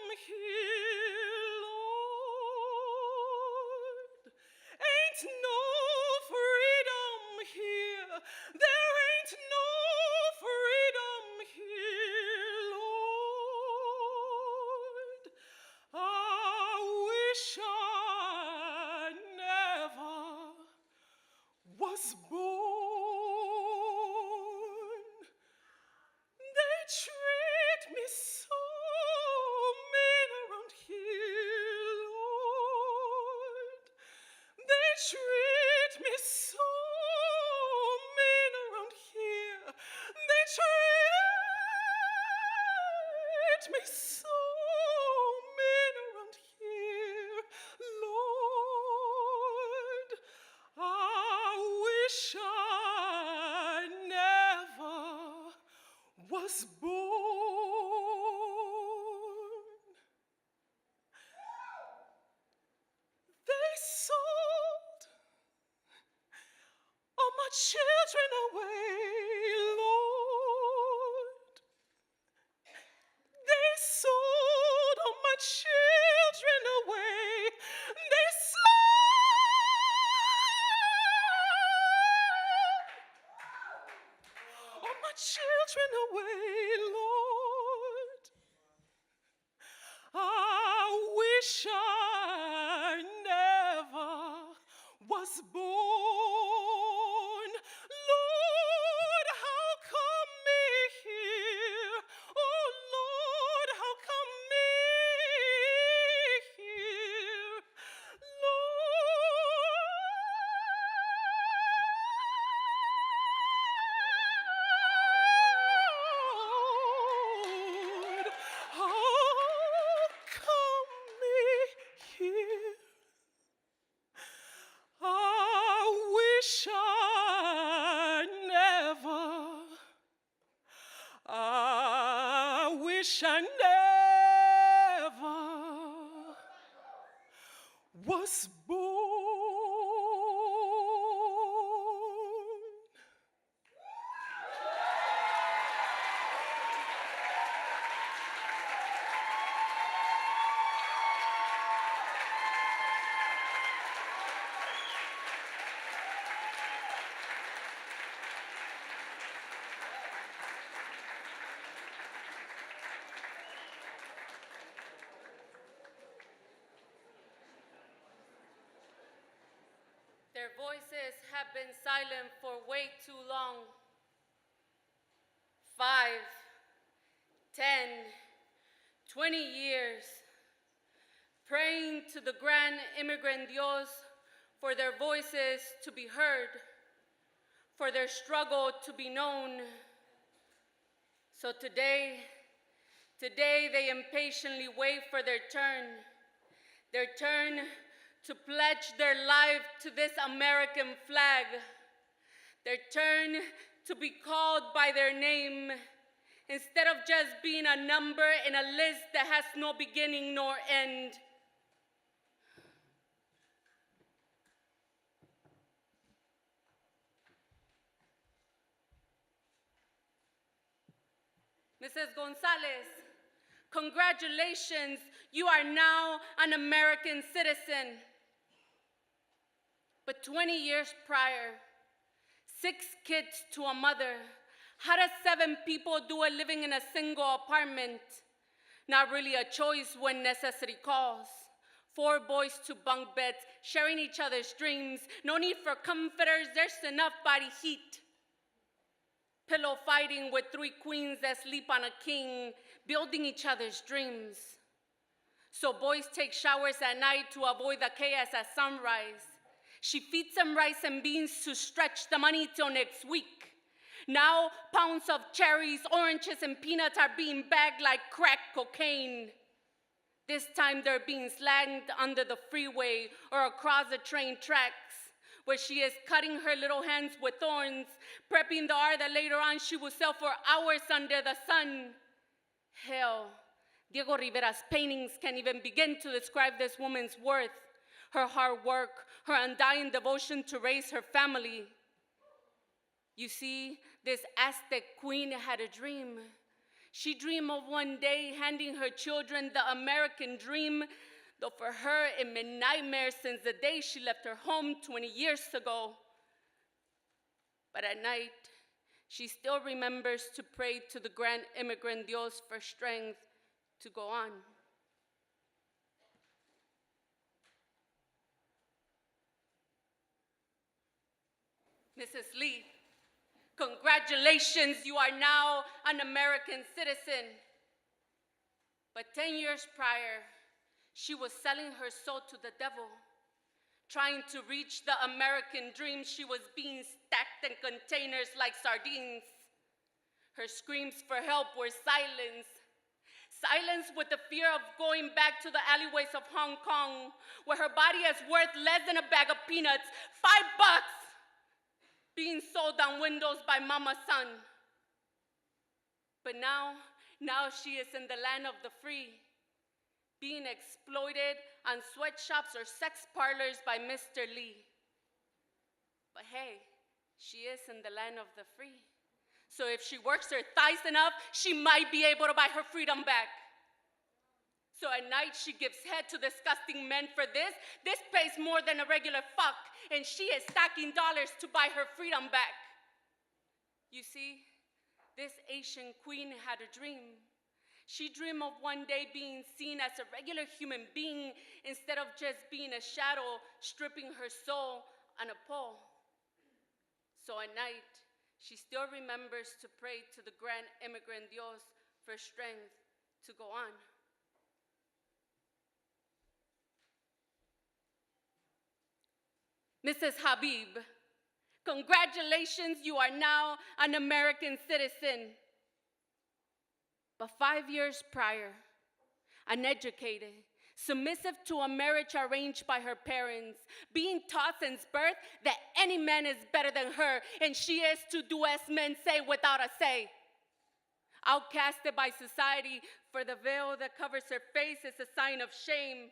ain't no freedom here. There ain't no freedom here, Lord. I wish I never was born. They treat me so mean around here, Lord. They treat me so mean around here. They treat me so mean around here, Lord. I wish I never was born. They sold all my children away, Lord. They sold all my children away. They sold all my children away, Lord. I wish I never was born. Lord, how come me here? Oh, Lord, how come me here? Lord, how come me here? I wish I never was born. Their voices have been silent for way too long. 5, 10, 20 years, praying to the grand immigrant Dios for their voices to be heard, for their struggle to be known. So today they impatiently wait for their turn to pledge their life to this American flag, their turn to be called by their name, instead of just being a number in a list that has no beginning nor end. Mrs. Gonzalez, congratulations, you are now an American citizen. But 20 years prior, 6 kids to a mother, how does 7 people do it living in a single apartment? Not really a choice when necessity calls. 4 boys to bunk beds, sharing each other's dreams. No need for comforters, there's enough body heat. Pillow fighting with 3 queens that sleep on a king, building each other's dreams. So boys take showers at night to avoid the chaos at sunrise. She feeds them rice and beans to stretch the money till next week. Now pounds of cherries, oranges, and peanuts are being bagged like crack cocaine. This time they're being slanged under the freeway or across the train tracks, where she is cutting her little hands with thorns, prepping the art that later on she will sell for hours under the sun. Hell, Diego Rivera's paintings can't even begin to describe this woman's worth, her hard work, her undying devotion to raise her family. You see, this Aztec queen had a dream. She dreamed of one day handing her children the American dream, though for her it meant nightmares since the day she left her home 20 years ago. But at night, she still remembers to pray to the grand immigrant Dios for strength to go on. Mrs. Lee, congratulations, you are now an American citizen. But 10 years prior, she was selling her soul to the devil. Trying to reach the American dream, she was being stacked in containers like sardines. Her screams for help were silenced. Silenced with the fear of going back to the alleyways of Hong Kong, where her body is worth less than a bag of peanuts, $5, being sold down windows by Mama's son. But now she is in the land of the free, being exploited on sweatshops or sex parlors by Mr. Lee. But hey, she is in the land of the free. So if she works her thighs enough, she might be able to buy her freedom back. So at night, she gives head to disgusting men for this. This pays more than a regular fuck, and she is stacking dollars to buy her freedom back. You see, this Asian queen had a dream. She dreamed of one day being seen as a regular human being instead of just being a shadow stripping her soul on a pole. So at night, she still remembers to pray to the grand immigrant Dios for strength to go on. Mrs. Habib, congratulations, you are now an American citizen. But 5 years prior, uneducated, submissive to a marriage arranged by her parents, being taught since birth that any man is better than her, and she is to do as men say without a say. Outcasted by society, for the veil that covers her face is a sign of shame.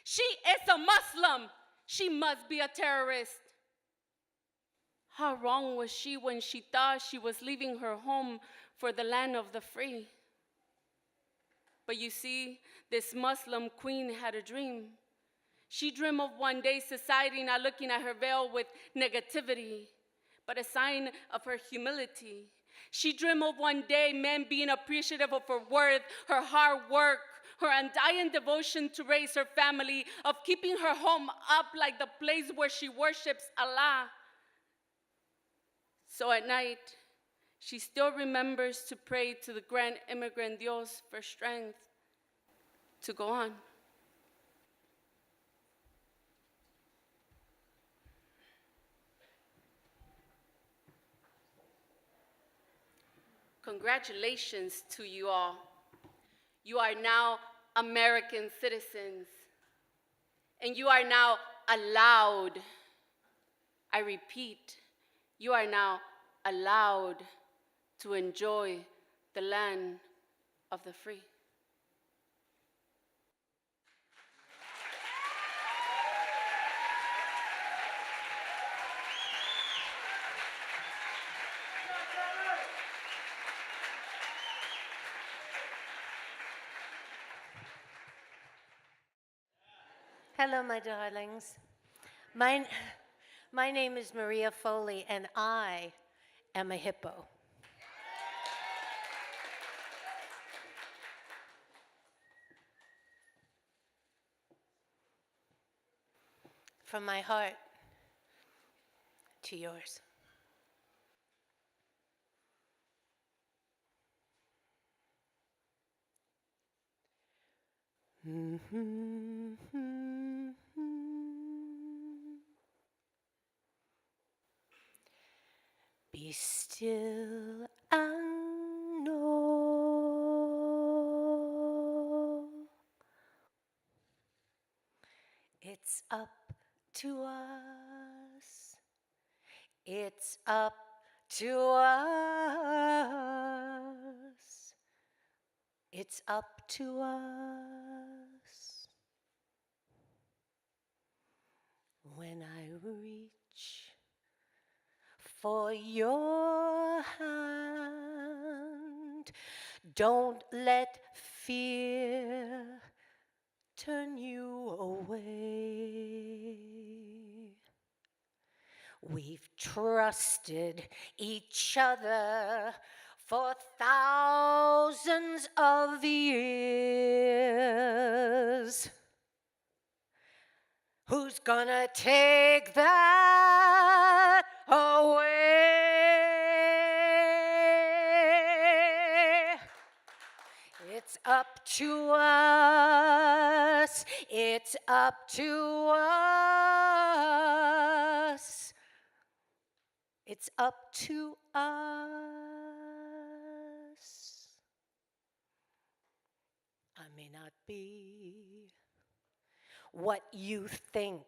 She is a Muslim. She must be a terrorist. How wrong was she when she thought she was leaving her home for the land of the free? But you see, this Muslim queen had a dream. She dreamed of one day society not looking at her veil with negativity, but a sign of her humility. She dreamed of one day men being appreciative of her worth, her hard work, her undying devotion to raise her family, of keeping her home up like the place where she worships Allah. So at night, she still remembers to pray to the grand immigrant Dios for strength to go on. Congratulations to you all. You are now American citizens, and you are now allowed, I repeat, you are now allowed to enjoy the land of the free. Hello, my darlings. My name is Maria Foley, and I am a hippo. From my heart to yours. Be still and know it's up to us. It's up to us. It's up to us. When I reach for your hand, don't let fear turn you away. We've trusted each other for thousands of years. Who's gonna take that away? It's up to us. It's up to us. It's up to us. I may not be what you think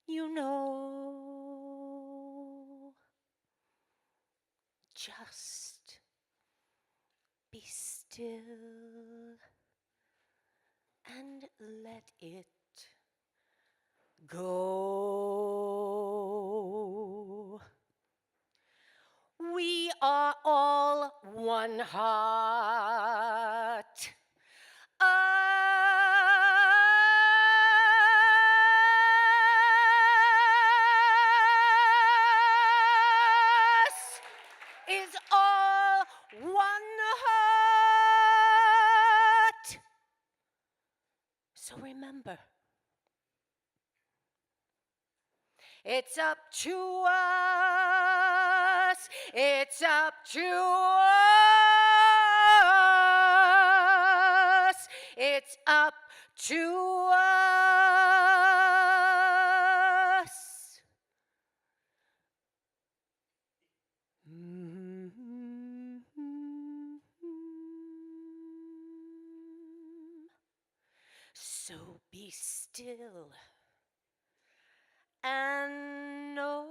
you know. Just be still and let it go. We are all one heart. Us is all one heart. So remember, it's up to us. It's up to us. It's up to us. So be still and know.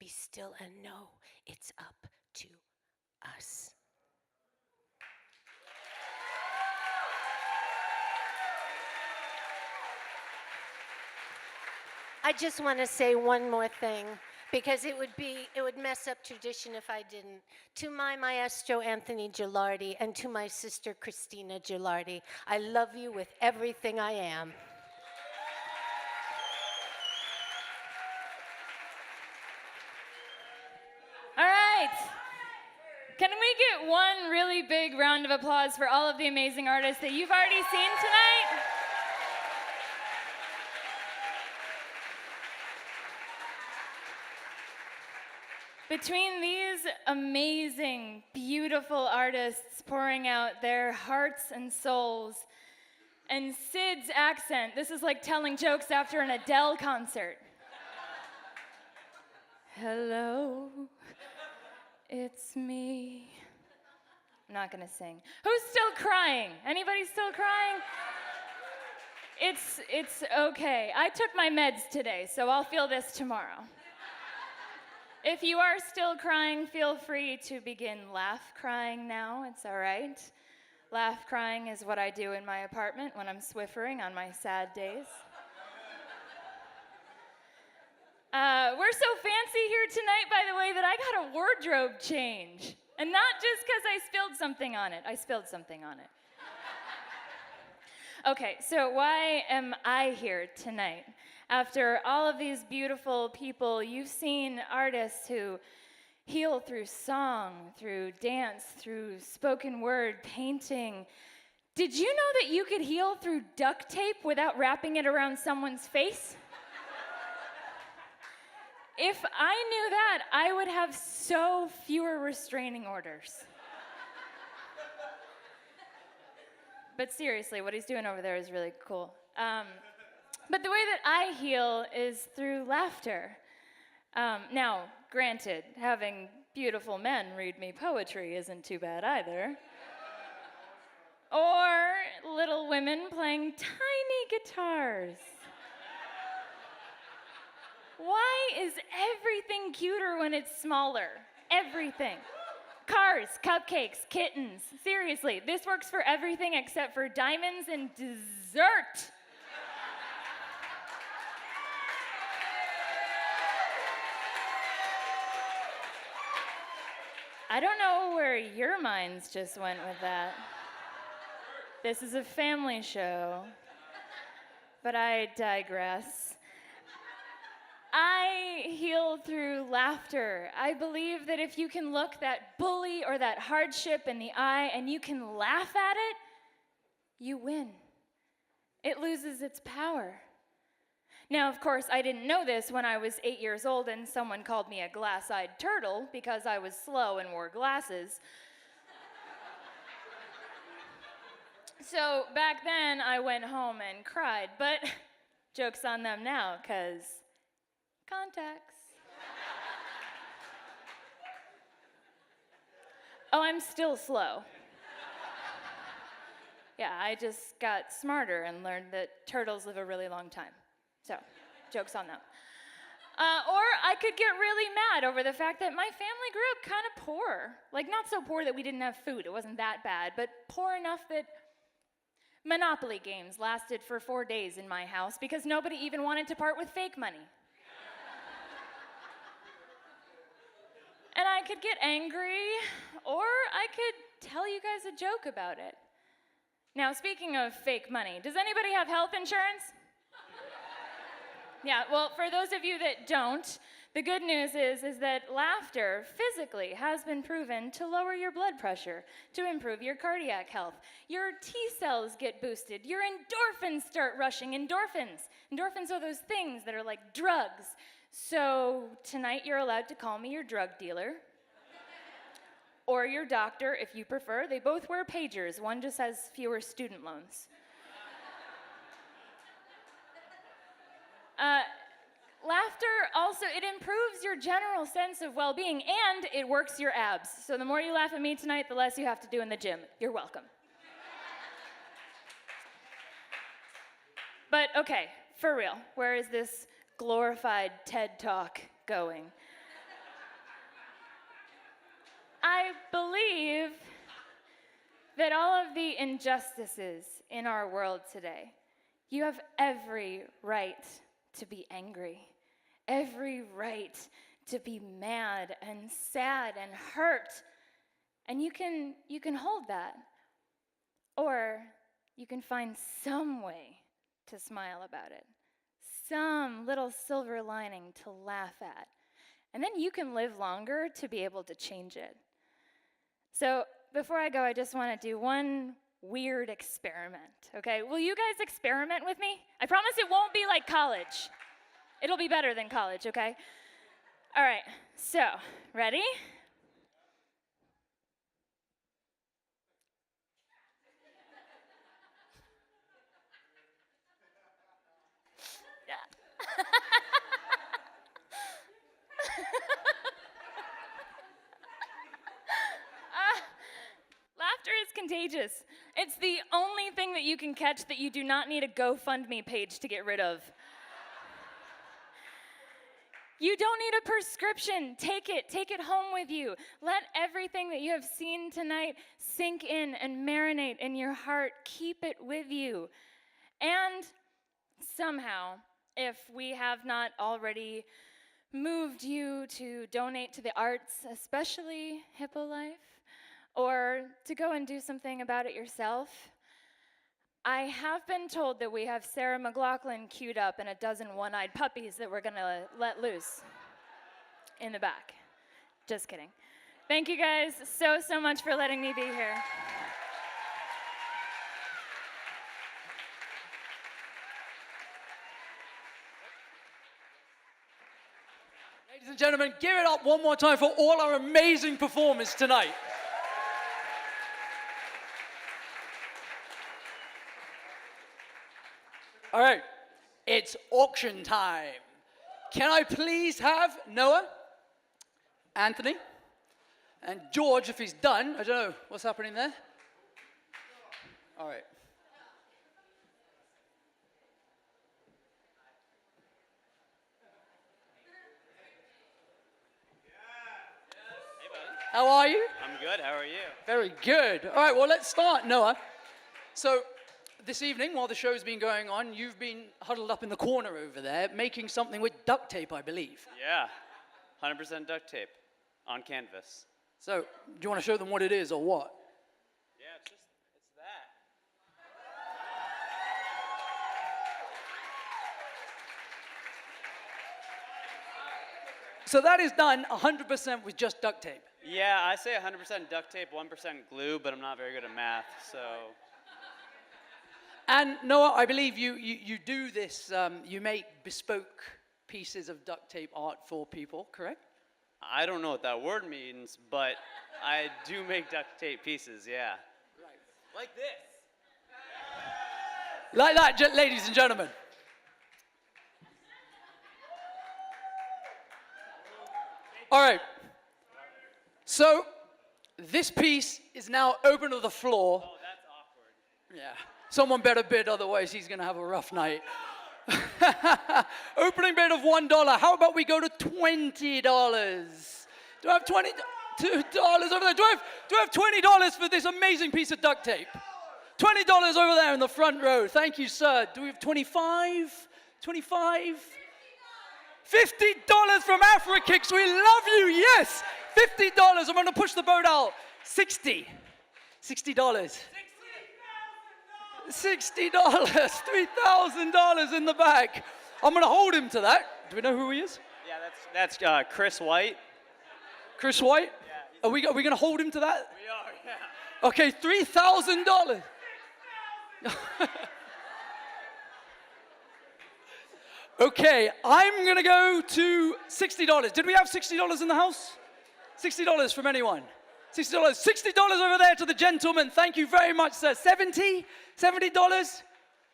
Be still and know it's up to us. I just want to say one more thing, because it would mess up tradition if I didn't. To my maestro Anthony Gilardi and to my sister Christina Gilardi, I love you with everything I am. All right. Can we get one really big round of applause for all of the amazing artists that you've already seen tonight? Between these amazing, beautiful artists pouring out their hearts and souls, and Sid's accent, this is like telling jokes after an Adele concert. Hello, it's me. I'm not gonna sing. Who's still crying? Anybody still crying? It's okay. I took my meds today, so I'll feel this tomorrow. If you are still crying, feel free to begin laugh crying now. It's all right. Laugh crying is what I do in my apartment when I'm swiffering on my sad days. We're so fancy here tonight, by the way, that I got a wardrobe change. And not just because I spilled something on it. I spilled something on it. Okay, so why am I here tonight? After all of these beautiful people, you've seen artists who heal through song, through dance, through spoken word, painting. Did you know that you could heal through duct tape without wrapping it around someone's face? If I knew that, I would have so fewer restraining orders. But seriously, what he's doing over there is really cool. But the way that I heal is through laughter. Now, granted, having beautiful men read me poetry isn't too bad either. Or little women playing tiny guitars. Why is everything cuter when it's smaller? Everything. Cars, cupcakes, kittens. Seriously, this works for everything except for diamonds and dessert. I don't know where your minds just went with that. This is a family show, but I digress. I heal through laughter. I believe that if you can look that bully or that hardship in the eye and you can laugh at it, you win. It loses its power. Now, of course, I didn't know this when I was 8 years old and someone called me a glass-eyed turtle because I was slow and wore glasses. So back then, I went home and cried, but joke's on them now, because contacts. Oh, I'm still slow. Yeah, I just got smarter and learned that turtles live a really long time. So, joke's on them. Or I could get really mad over the fact that my family grew up kind of poor. Like, not so poor that we didn't have food, it wasn't that bad, but poor enough that Monopoly games lasted for 4 days in my house because nobody even wanted to part with fake money. And I could get angry, or I could tell you guys a joke about it. Now, speaking of fake money, does anybody have health insurance? Yeah, well, for those of you that don't, the good news is that laughter physically has been proven to lower your blood pressure, to improve your cardiac health. Your T cells get boosted. Your endorphins start rushing. Endorphins are those things that are like drugs. So tonight you're allowed to call me your drug dealer or your doctor if you prefer. They both wear pagers. One just has fewer student loans. Laughter also, it improves your general sense of well-being and it works your abs. So the more you laugh at me tonight, the less you have to do in the gym. You're welcome. But okay, for real, where is this glorified TED Talk going? I believe that all of the injustices in our world today, you have every right to be angry, every right to be mad and sad and hurt. And you can hold that. Or you can find some way to smile about it, some little silver lining to laugh at. And then you can live longer to be able to change it. So before I go, I just want to do one weird experiment, okay? Will you guys experiment with me? I promise it won't be like college. It'll be better than college, okay? All right, so, ready? Laughter is contagious. It's the only thing that you can catch that you do not need a GoFundMe page to get rid of. You don't need a prescription. Take it home with you. Let everything that you have seen tonight sink in and marinate in your heart. Keep it with you. And somehow, if we have not already moved you to donate to the arts, especially HIPPOLife, or to go and do something about it yourself, I have been told that we have Sarah McLachlan queued up and a dozen one-eyed puppies that we're going to let loose in the back. Just kidding. Thank you guys so much for letting me be here. Ladies and gentlemen, give it up one more time for all our amazing performers tonight. All right, it's auction time. Can I please have Noah, Anthony, and George, if he's done? I don't know what's happening there. All right. How are you? I'm Good. How are you? Very good. All right, well, let's start, Noah. So, this evening, while the show's been going on, you've been huddled up in the corner over there, making something with duct tape, I believe. Yeah. 100% duct tape on canvas. So, do you want to show them what it is or what? Yeah, it's that. So that is done 100% with just duct tape. Yeah, I say 100% duct tape, 1% glue, but I'm not very good at math, so. And Noah, I believe you do this, you make bespoke pieces of duct tape art for people, correct? I don't know what that word means, but I do make duct tape pieces, yeah. Right. Like this. Like that, ladies and gentlemen. All right. So, this piece is now open to the floor. Oh, that's awkward. Yeah. Someone better bid, otherwise he's going to have a rough night. Opening bid of $1. How about we go to $20? Do I have $2 over there? Do I have $20 for this amazing piece of duct tape? $20 over there in the front row. Thank you, sir. Do we have 25? 25? $50 from Afrikicks. We love you. Yes. $50. I'm going to push the boat out. $60. $60. $60. $3,000 in the back. I'm going to hold him to that. Do we know who he is? Yeah, that's Chris White. Chris White? Yeah. Are we going to hold him to that? We are, yeah. Okay, $3,000. Okay, I'm going to go to $60. Did we have $60 in the house? $60 from anyone? $60. $60 over there to the gentleman. Thank you very much, sir. $70? $70?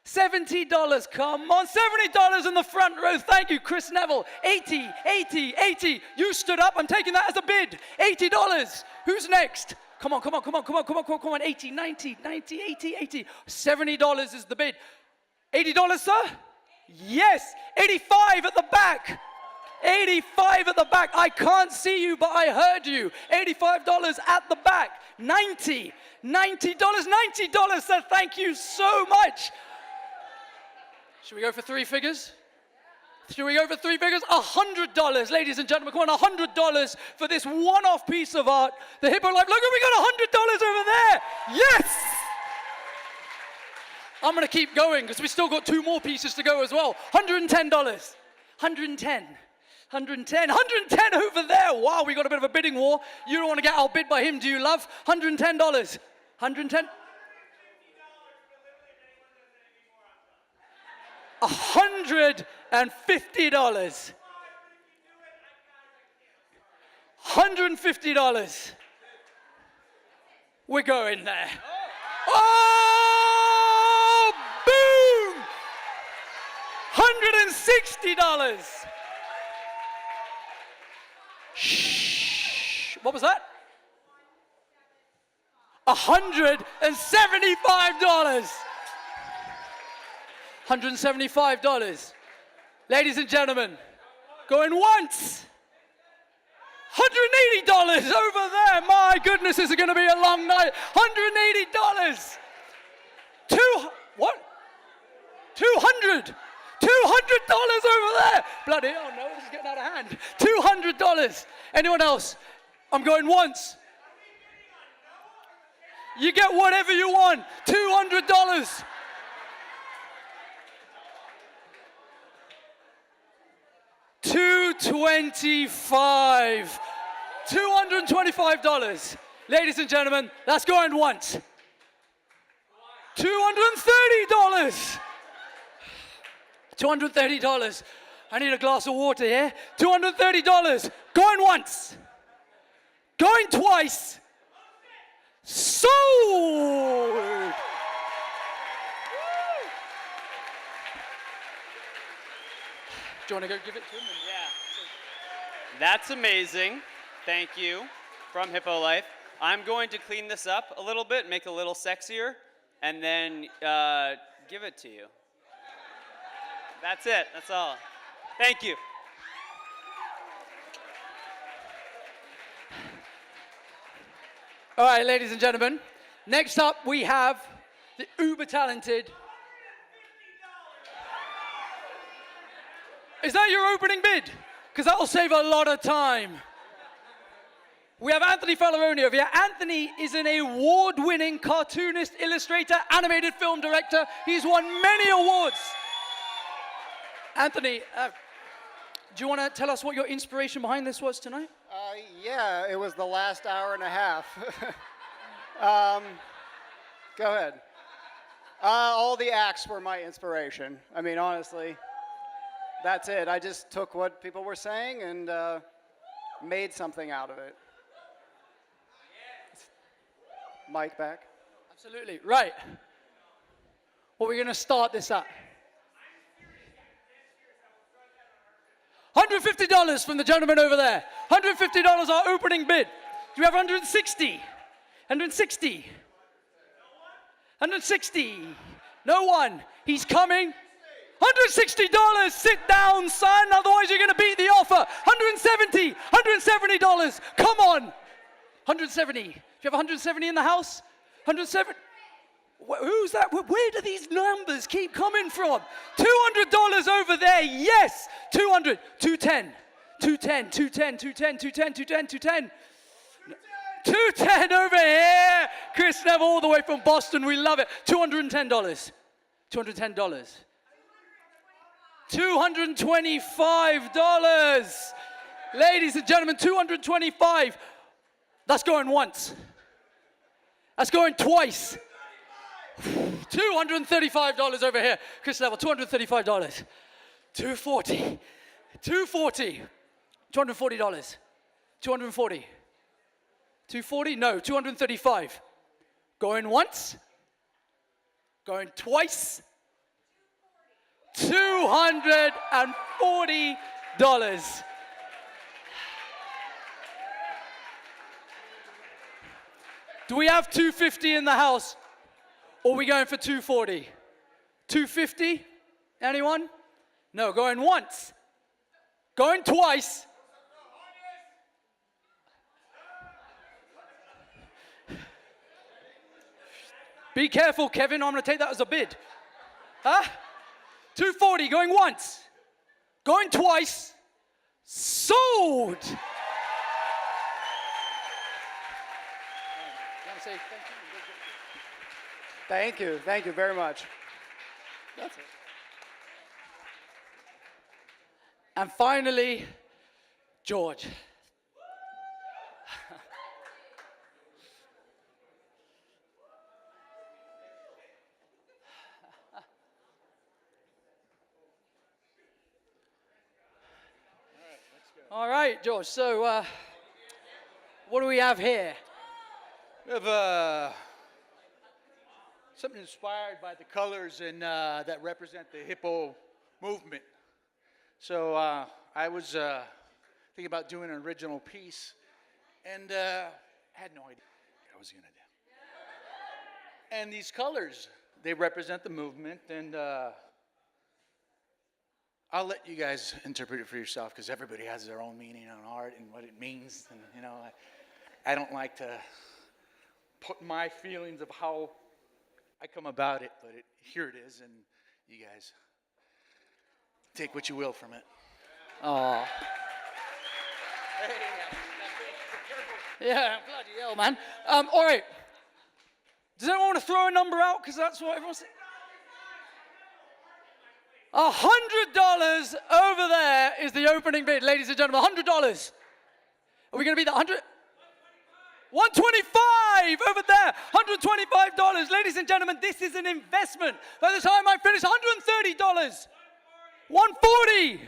$70. Come on. $70 in the front row. Thank you, Chris Neville. $80, $80, $80. You stood up. I'm taking that as a bid. $80. Who's next? Come on, come on, come on, come on, come on, come on, come on. 80, 90, 90, 80, 80. $70 is the bid. $80, sir? Yes. 85 at the back. 85 at the back. I can't see you, but I heard you. $85 at the back. $90. $90. $90, sir. Thank you so much. Should we go for three figures? Should we go for three figures? $100, ladies and gentlemen. Come on, $100 for this one-off piece of art. The HIPPOLife. Look, we got $100 over there. Yes! I'm going to keep going because we still got two more pieces to go as well. $110. $110. $110 over there. Wow, we got a bit of a bidding war. You don't want to get outbid by him, do you, love? $110. $110. $150. $150. We're going there. Oh, boom! $160. Shh. What was that? $175. $175. Ladies and gentlemen, going once. $180 over there. My goodness, this is going to be a long night. $180. What? $200. $200 over there. Bloody hell, no, this is getting out of hand. $200. Anyone else? I'm going once. You get whatever you want. $200. $225. $225. Ladies and gentlemen, that's going once. $230. $230. I need a glass of water here. $230. Going once. Going twice. Sold. Do you want to go give it to him? Yeah. That's amazing. Thank you from HIPPOLife. I'm going to clean this up a little bit, make it a little sexier, and then give it to you. That's it. That's all. Thank you. All right, ladies and gentlemen. Next up, we have the uber talented. Is that your opening bid? Because that will save a lot of time. We have Anthony Falleroni over here. Anthony is an award-winning cartoonist, illustrator, animated film director. He's won many awards. Anthony, do you want to tell us what your inspiration behind this was tonight? Yeah, it was the last hour and a half. Go ahead. All the acts were my inspiration. I mean, honestly, that's it. I just took what people were saying and made something out of it. Mic back. Absolutely. Right. What are we going to start this at? $150 from the gentleman over there. $150 our opening bid. Do we have 160? 160? 160. No one. He's coming. $160. Sit down, son. Otherwise, you're going to beat the offer. $170. $170. Come on. 170. Do you have 170 in the house? 170. Who's that? Where do these numbers keep coming from? $200 over there. Yes. 200. 210. 210. 210. 210. 210. 210. 210. 210 over here. Chris Neville all the way from Boston. We love it. $210. $210. $225. Ladies and gentlemen, $225. That's going once. That's going twice. $235 over here. Chris Neville, $235. $240. $240. $240. $240. $240? No, $235. Going once. Going twice. $240. Do we have 250 in the house? Or are we going for 240? 250? Anyone? No, going once. Going twice. Be careful, Kevin. I'm going to take that as a bid. Huh? 240, going once. Going twice. Sold! Say thank you. Thank you very much. That's it. And finally, George. All right, George. So, what do we have here? We have something inspired by the colors and that represent the hippo movement. So I was thinking about doing an original piece, and had no idea what I was going to do. And these colors, they represent the movement, and I'll let you guys interpret it for yourself, because everybody has their own meaning on art and what it means. And you know, I don't like to put my feelings of how I come about it, but here it is, and you guys take what you will from it. Oh. Yeah, I'm glad you yell, man. All right. Does anyone want to throw a number out? Because that's what everyone's saying. $100 over there is the opening bid, ladies and gentlemen. $100. Are we going to be that 100? 125 over there. $125. Ladies and gentlemen, this is an investment. By the time I finish, $130. 140.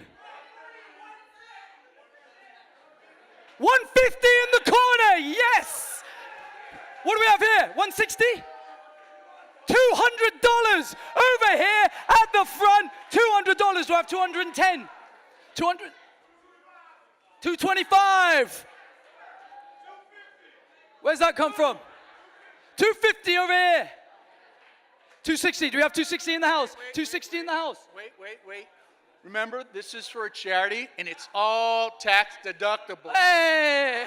150 in the corner. Yes. What do we have here? 160? $200 over here at the front. $200. Do I have 210? 200? 225. Where's that come from? 250 over here. 260. Do we have 260 in the house? 260 in the house. Wait. Remember, this is for a charity, and it's all tax deductible. Hey!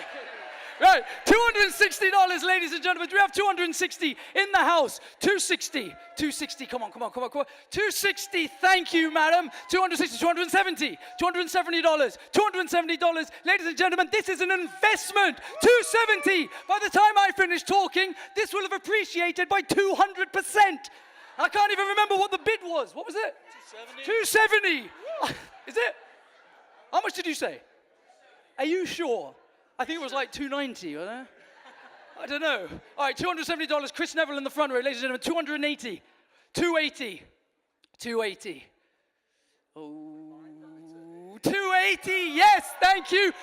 Right, $260, ladies and gentlemen. Do we have 260 in the house? 260, 260, come on. 260, thank you, madam. 260, 270, $270, $270. Ladies and gentlemen, this is an investment. 270. By the time I finish talking, this will have appreciated by 200%. I can't even remember what the bid was. What was it? 270. 270. Is it? How much did you say? Are you sure? I think it was like 290, wasn't it? I don't know. All right, $270. Chris Neville in the front row, ladies and gentlemen. 280. 280. 280. Oh, 280. Yes, thank you.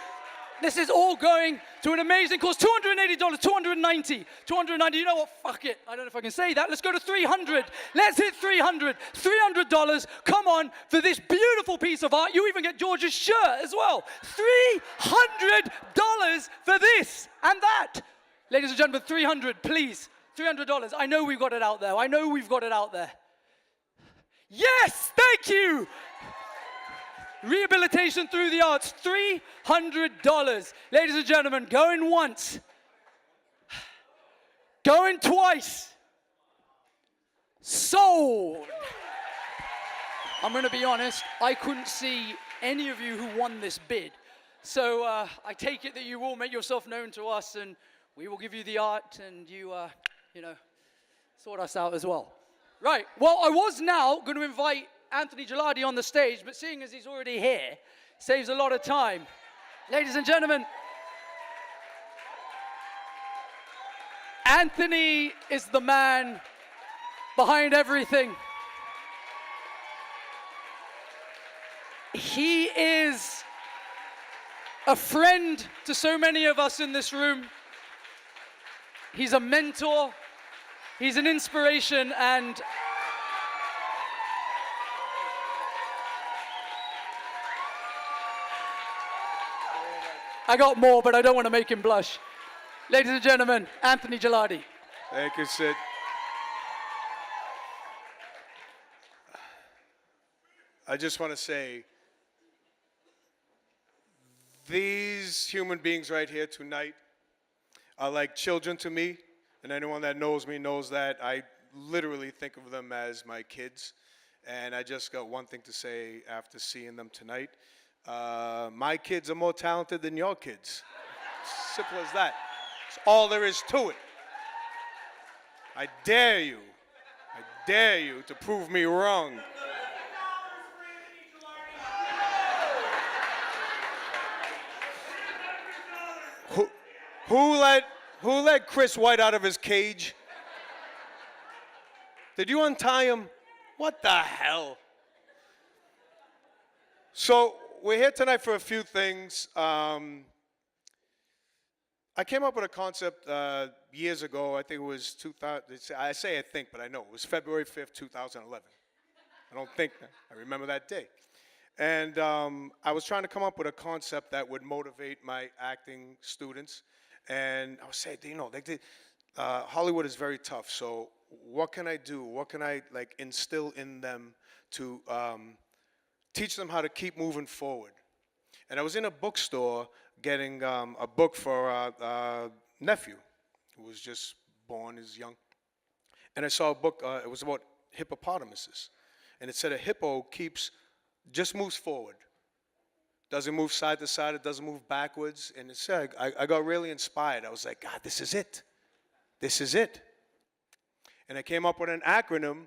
This is all going to an amazing cause. $280, $290, $290. You know what? Fuck it. I don't know if I can say that. Let's go to $300. Let's hit $300. $300. Come on, for this beautiful piece of art. You even get George's shirt as well. $300 for this and that. Ladies and gentlemen, $300, please. $300. I know we've got it out there. I know we've got it out there. Yes, thank you. Rehabilitation through the arts, $300. Ladies and gentlemen, going once, going twice, sold. I'm going to be honest, I couldn't see any of you who won this bid. So I take it that you will make yourself known to us and we will give you the art and you sort us out as well. Right, well, I was now going to invite Anthony Gilardi on the stage, but seeing as he's already here, saves a lot of time. Ladies and gentlemen, Anthony is the man behind everything. He is a friend to so many of us in this room. He's a mentor, he's an inspiration, and I got more, but I don't want to make him blush. Ladies and gentlemen, Anthony Gilardi. Thank you, Sid. I just want to say, these human beings right here tonight are like children to me, and anyone that knows me knows that I literally think of them as my kids. And I just got one thing to say after seeing them tonight. My kids are more talented than your kids. Simple as that. That's all there is to it. I dare you to prove me wrong. Who let Chris White out of his cage? Did you untie him? What the hell? So we're here tonight for a few things. I came up with a concept years ago. I think it was 2000. I say I think, but I know it was February 5th, 2011. I don't think. I remember that day. And I was trying to come up with a concept that would motivate my acting students. And I was saying, Hollywood is very tough. So what can I do? What can I instill in them to teach them how to keep moving forward? And I was in a bookstore getting a book for a nephew who was just born, is young. And I saw a book, it was about hippopotamuses. And it said a hippo just moves forward. Doesn't move side to side, it doesn't move backwards. And it said, I got really inspired. I was like, God, this is it. This is it. And I came up with an acronym: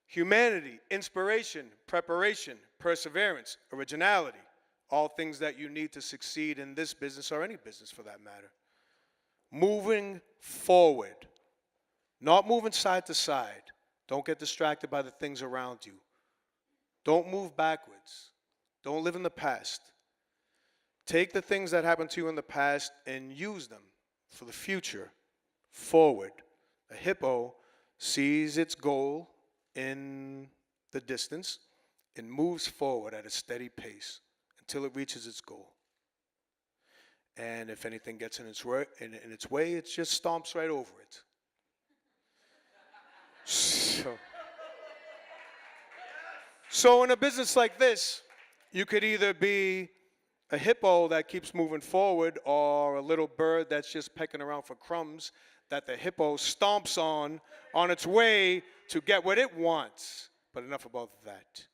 humanity, inspiration, preparation, perseverance, originality. All things that you need to succeed in this business or any business for that matter. Moving forward, not moving side to side. Don't get distracted by the things around you. Don't move backwards. Don't live in the past. Take the things that happened to you in the past and use them for the future, forward. A hippo sees its goal in the distance and moves forward at a steady pace until it reaches its goal. And if anything gets in its way, it just stomps right over it. So in a business like this, you could either be a hippo that keeps moving forward, or a little bird that's just pecking around for crumbs that the hippo stomps on its way to get what it wants. But enough about that.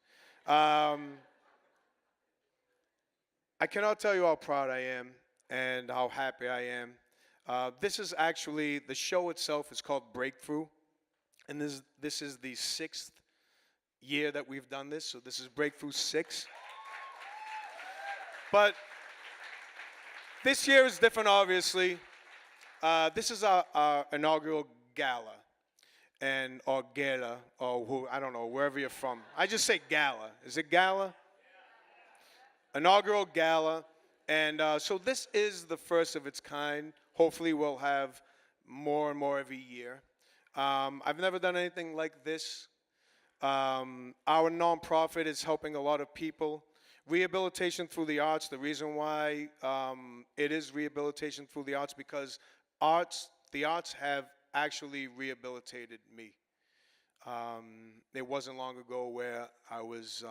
I cannot tell you how proud I am and how happy I am. This is actually, the show itself is called Breakthrough, and this is the 6th year that we've done this, so this is Breakthrough 6. But this year is different, obviously. This is our inaugural gala, or gala, or I don't know, wherever you're from. I just say gala. Is it gala? Inaugural gala. And so this is the first of its kind. Hopefully we'll have more and more every year. I've never done anything like this. Our nonprofit is helping a lot of people. Rehabilitation through the arts, the reason why it is rehabilitation through the arts, because the arts have actually rehabilitated me. It wasn't long ago where I was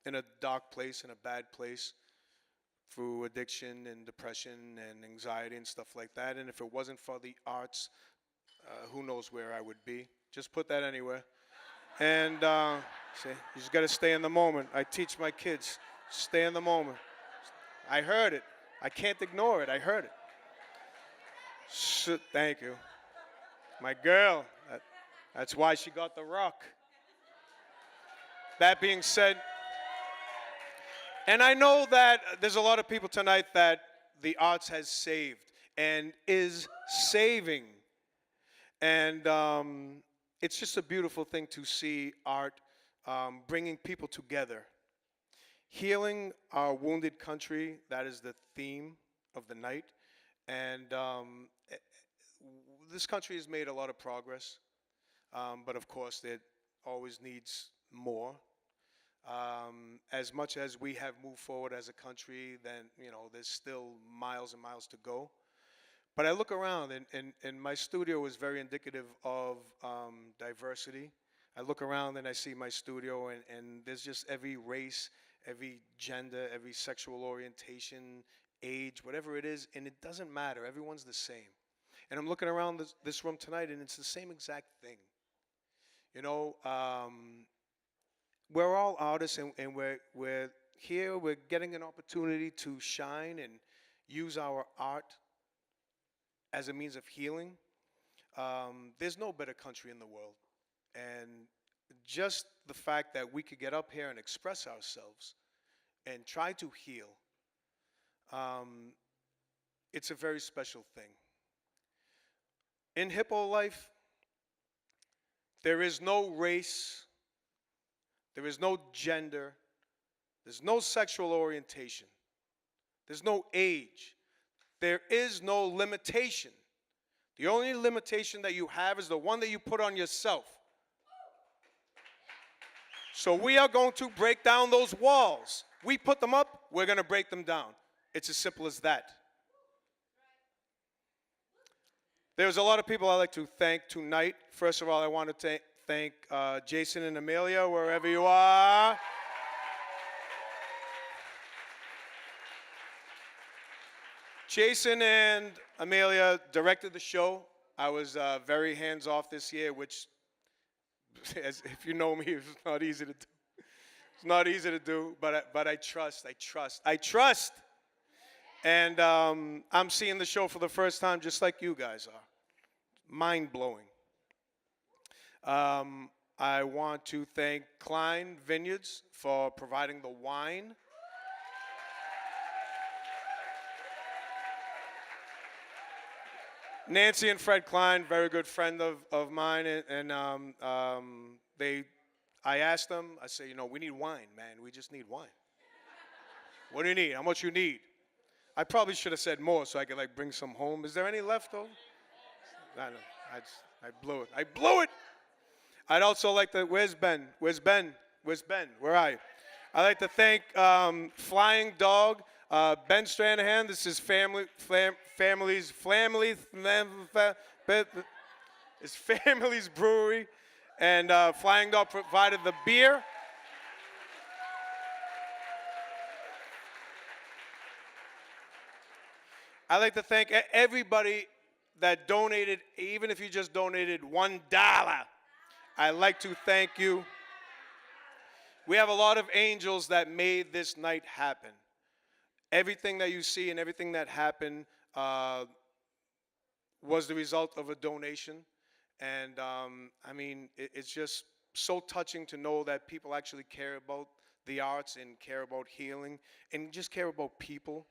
in a dark place, in a bad place, through addiction and depression and anxiety and stuff like that. And if it wasn't for the arts, who knows where I would be. Just put that anywhere. And see, you just got to stay in the moment. I teach my kids, stay in the moment. I heard it. I can't ignore it. I heard it. Thank you. My girl, that's why she got the rock. That being said, and I know that there's a lot of people tonight that the arts has saved and is saving. And it's just a beautiful thing to see art bringing people together. Healing our wounded country, that is the theme of the night. And this country has made a lot of progress, but of course it always needs more. As much as we have moved forward as a country, then there's still miles and miles to go. But I look around, and my studio is very indicative of diversity. I look around and I see my studio, and there's just every race, every gender, every sexual orientation, age, whatever it is, and it doesn't matter. Everyone's the same. And I'm looking around this room tonight, and it's the same exact thing. We're all artists, and we're here. We're getting an opportunity to shine and use our art as a means of healing. There's no better country in the world. And just the fact that we could get up here and express ourselves and try to heal, it's a very special thing. In HIPPOLife, there is no race, there is no gender, there's no sexual orientation, there's no age, there is no limitation. The only limitation that you have is the one that you put on yourself. So we are going to break down those walls. We put them up, we're going to break them down. It's as simple as that. There's a lot of people I'd like to thank tonight. First of all, I want to thank Jason and Amelia, wherever you are. Jason and Amelia directed the show. I was very hands-off this year, which, if you know me, it's not easy to do. It's not easy to do, but I trust. And I'm seeing the show for the first time just like you guys are. Mind-blowing. I want to thank Klein Vineyards for providing the wine. Nancy and Fred Klein, very good friend of mine, and I asked them, I said, we need wine, man. We just need wine. What do you need? How much you need? I probably should have said more so I could bring some home. Is there any left though? I blew it. I'd also like to, where's Ben? Where are you? I'd like to thank Flying Dog, Ben Stranahan. This is Family's Brewery, and Flying Dog provided the beer. I'd like to thank everybody that donated, even if you just donated $1. I'd like to thank you. We have a lot of angels that made this night happen. Everything that you see and everything that happened was the result of a donation. And I mean, it's just so touching to know that people actually care about the arts and care about healing and just care about people.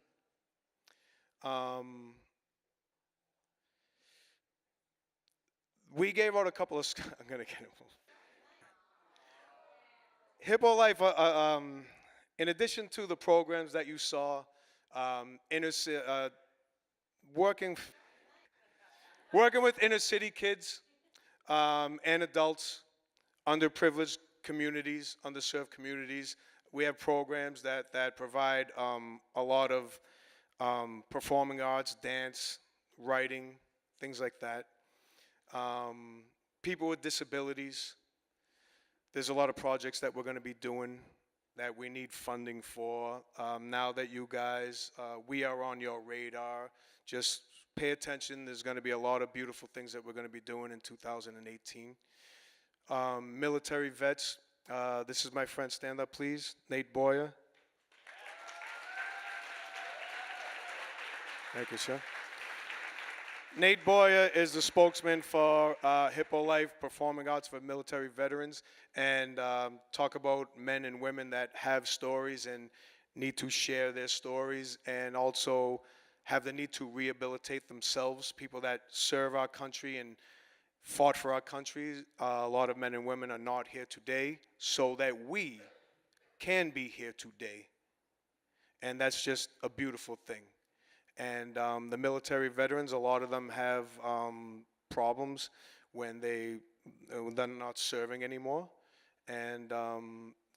We gave out a couple of, I'm going to get it. Hippo Life, in addition to the programs that you saw, working with inner city kids and adults, underprivileged communities, underserved communities, we have programs that provide a lot of performing arts, dance, writing, things like that. People with disabilities. There's a lot of projects that we're going to be doing that we need funding for. Now that you guys, we are on your radar, just pay attention. There's going to be a lot of beautiful things that we're going to be doing in 2018. Military vets. This is my friend. Stand up, please. Nate Boyer. Thank you, sir. Nate Boyer is the spokesman for Hippo Life Performing Arts for Military Veterans, and talk about men and women that have stories and need to share their stories, and also have the need to rehabilitate themselves, people that serve our country and fought for our country. A lot of men and women are not here today, so that we can be here today. And that's just a beautiful thing. And the military veterans, a lot of them have problems when they're not serving anymore. And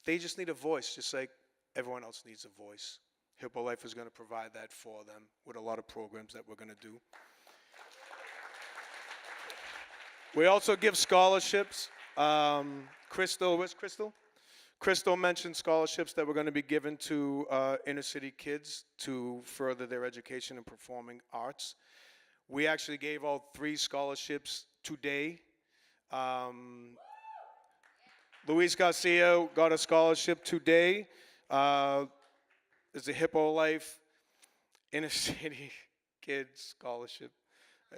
they just need a voice, just like everyone else needs a voice. Hippo Life is going to provide that for them with a lot of programs that we're going to do. We also give scholarships. Crystal, where's Crystal? Crystal mentioned scholarships that we're going to be given to inner city kids to further their education in performing arts. We actually gave out 3 scholarships today. Luis Garcia got a scholarship today. It's a Hippo Life Inner City Kid Scholarship,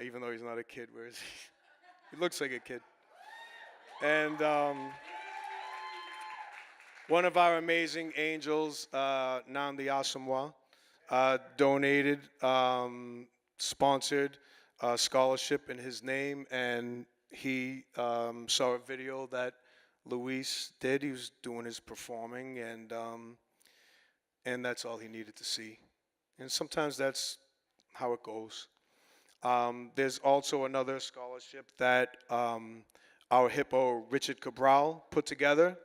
even though he's not a kid. Where is he? He looks like a kid. And one of our amazing angels, Nandi Asamoah, donated, sponsored a scholarship in his name, and he saw a video that Luis did. He was doing his performing, and that's all he needed to see. And sometimes that's how it goes. There's also another scholarship that our Hippo Richard Cabral put together.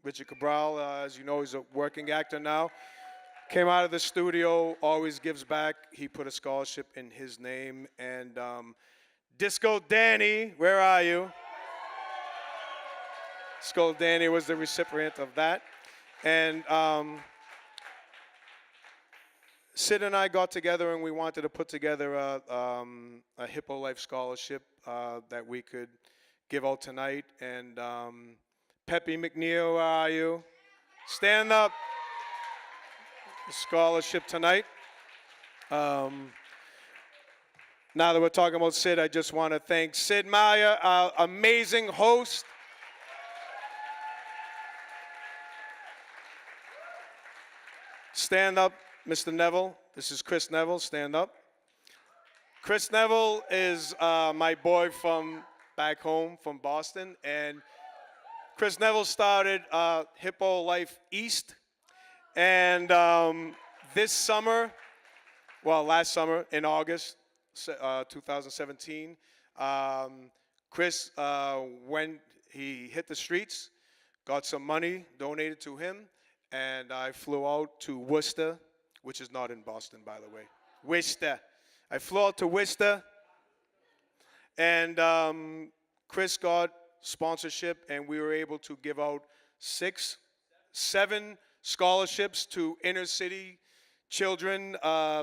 Richard Cabral, as you know, he's a working actor now. Came out of the studio, always gives back. He put a scholarship in his name. And Disco Danny, where are you? Disco Danny was the recipient of that. And Sid and I got together and we wanted to put together a Hippo Life scholarship that we could give out tonight. And Peppy McNeil, where are you? Stand up. Scholarship tonight. Now that we're talking about Sid, I just want to thank Sid Maya, our amazing host. Stand up, Mr. Neville. This is Chris Neville. Stand up. Chris Neville is my boy from back home, from Boston, and Chris Neville started Hippo Life East, and this summer, well, last summer in August 2017, Chris he hit the streets, got some money donated to him, and I flew out to Worcester, which is not in Boston, by the way. Worcester. I flew out to Worcester, and Chris got sponsorship, and we were able to give out 7 scholarships to inner city children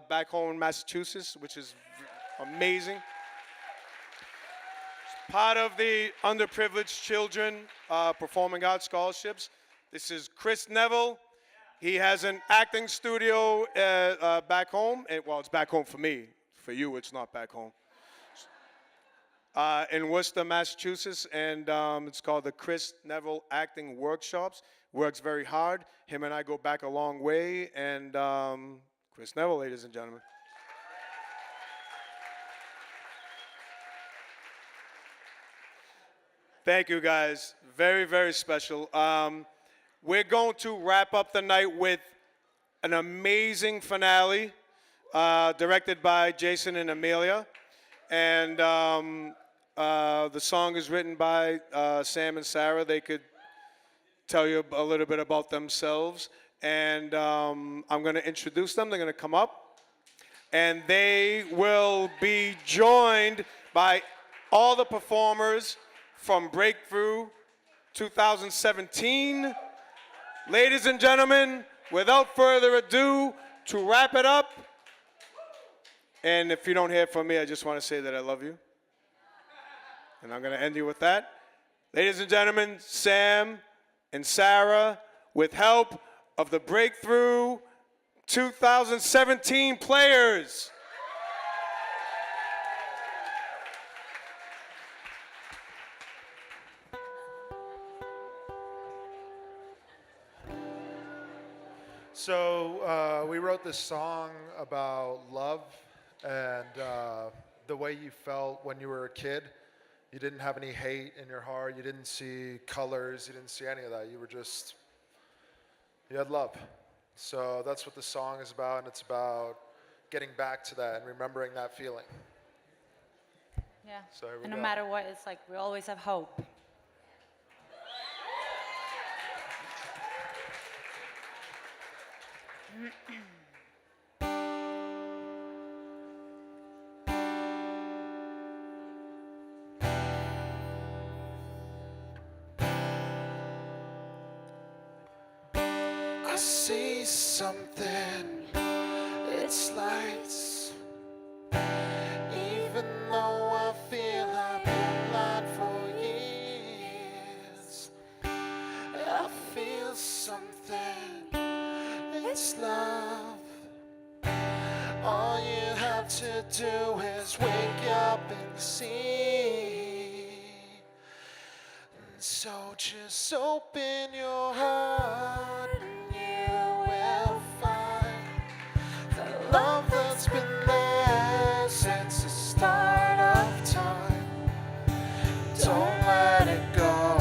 back home in Massachusetts, which is amazing. Part of the underprivileged children performing arts scholarships. This is Chris Neville. He has an acting studio back home. Well, it's back home for me. For you, it's not back home. In Worcester, Massachusetts, and it's called the Chris Neville Acting Workshops. Works very hard. Him and I go back a long way, and Chris Neville, ladies and gentlemen. Thank you, guys. Very, very special. We're going to wrap up the night with an amazing finale directed by Jason and Amelia. And the song is written by Sam and Sarah. They could tell you a little bit about themselves. And I'm going to introduce them. They're going to come up. And they will be joined by all the performers from Breakthrough 2017. Ladies and gentlemen, without further ado, to wrap it up, and if you don't hear from me, I just want to say that I love you. And I'm going to end you with that. Ladies and gentlemen, Sam and Sarah, with help of the Breakthrough 2017 players. So we wrote this song about love and the way you felt when you were a kid. You didn't have any hate in your heart. You didn't see colors. You didn't see any of that. You were just, you had love. So that's what the song is about, and it's about getting back to that and remembering that feeling. Yeah, So here we and no go. matter what, it's like we always have hope. I see something, it's lights. Even though I feel I've been blind for years, I feel something, it's love. All you have to do is wake up and see. So just open your heart and you will find the love that's been there since the start of time. Don't let it go.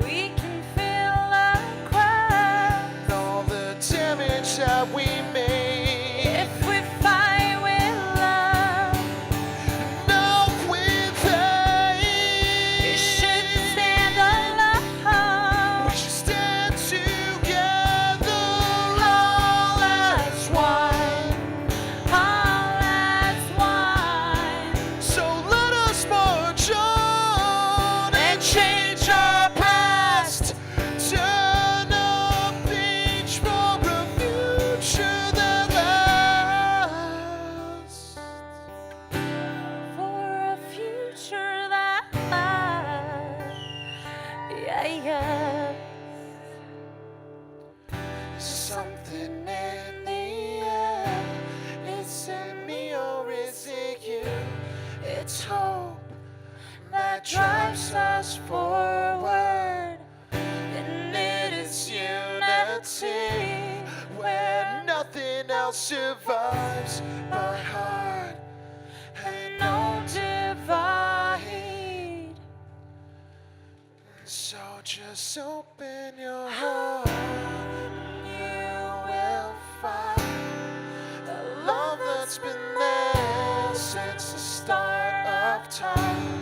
We can feel the cracks. All the damage that we made. If we fight with love, not with hate. you should stand alone. We should stand together, all as one. All as one. So let us march on and change our past. Turn a page for a future that lasts. For a future that lasts. Yeah, yeah. Something in the air. Is it me or is it you? It's hope that drives us forward. And it is unity where nothing else survives. My heart and no divide. So just open your heart. You will find the love that's been there since the start of time.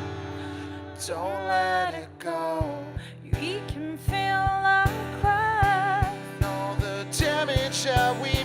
Don't let it go. We can feel the cracks. All the damage that we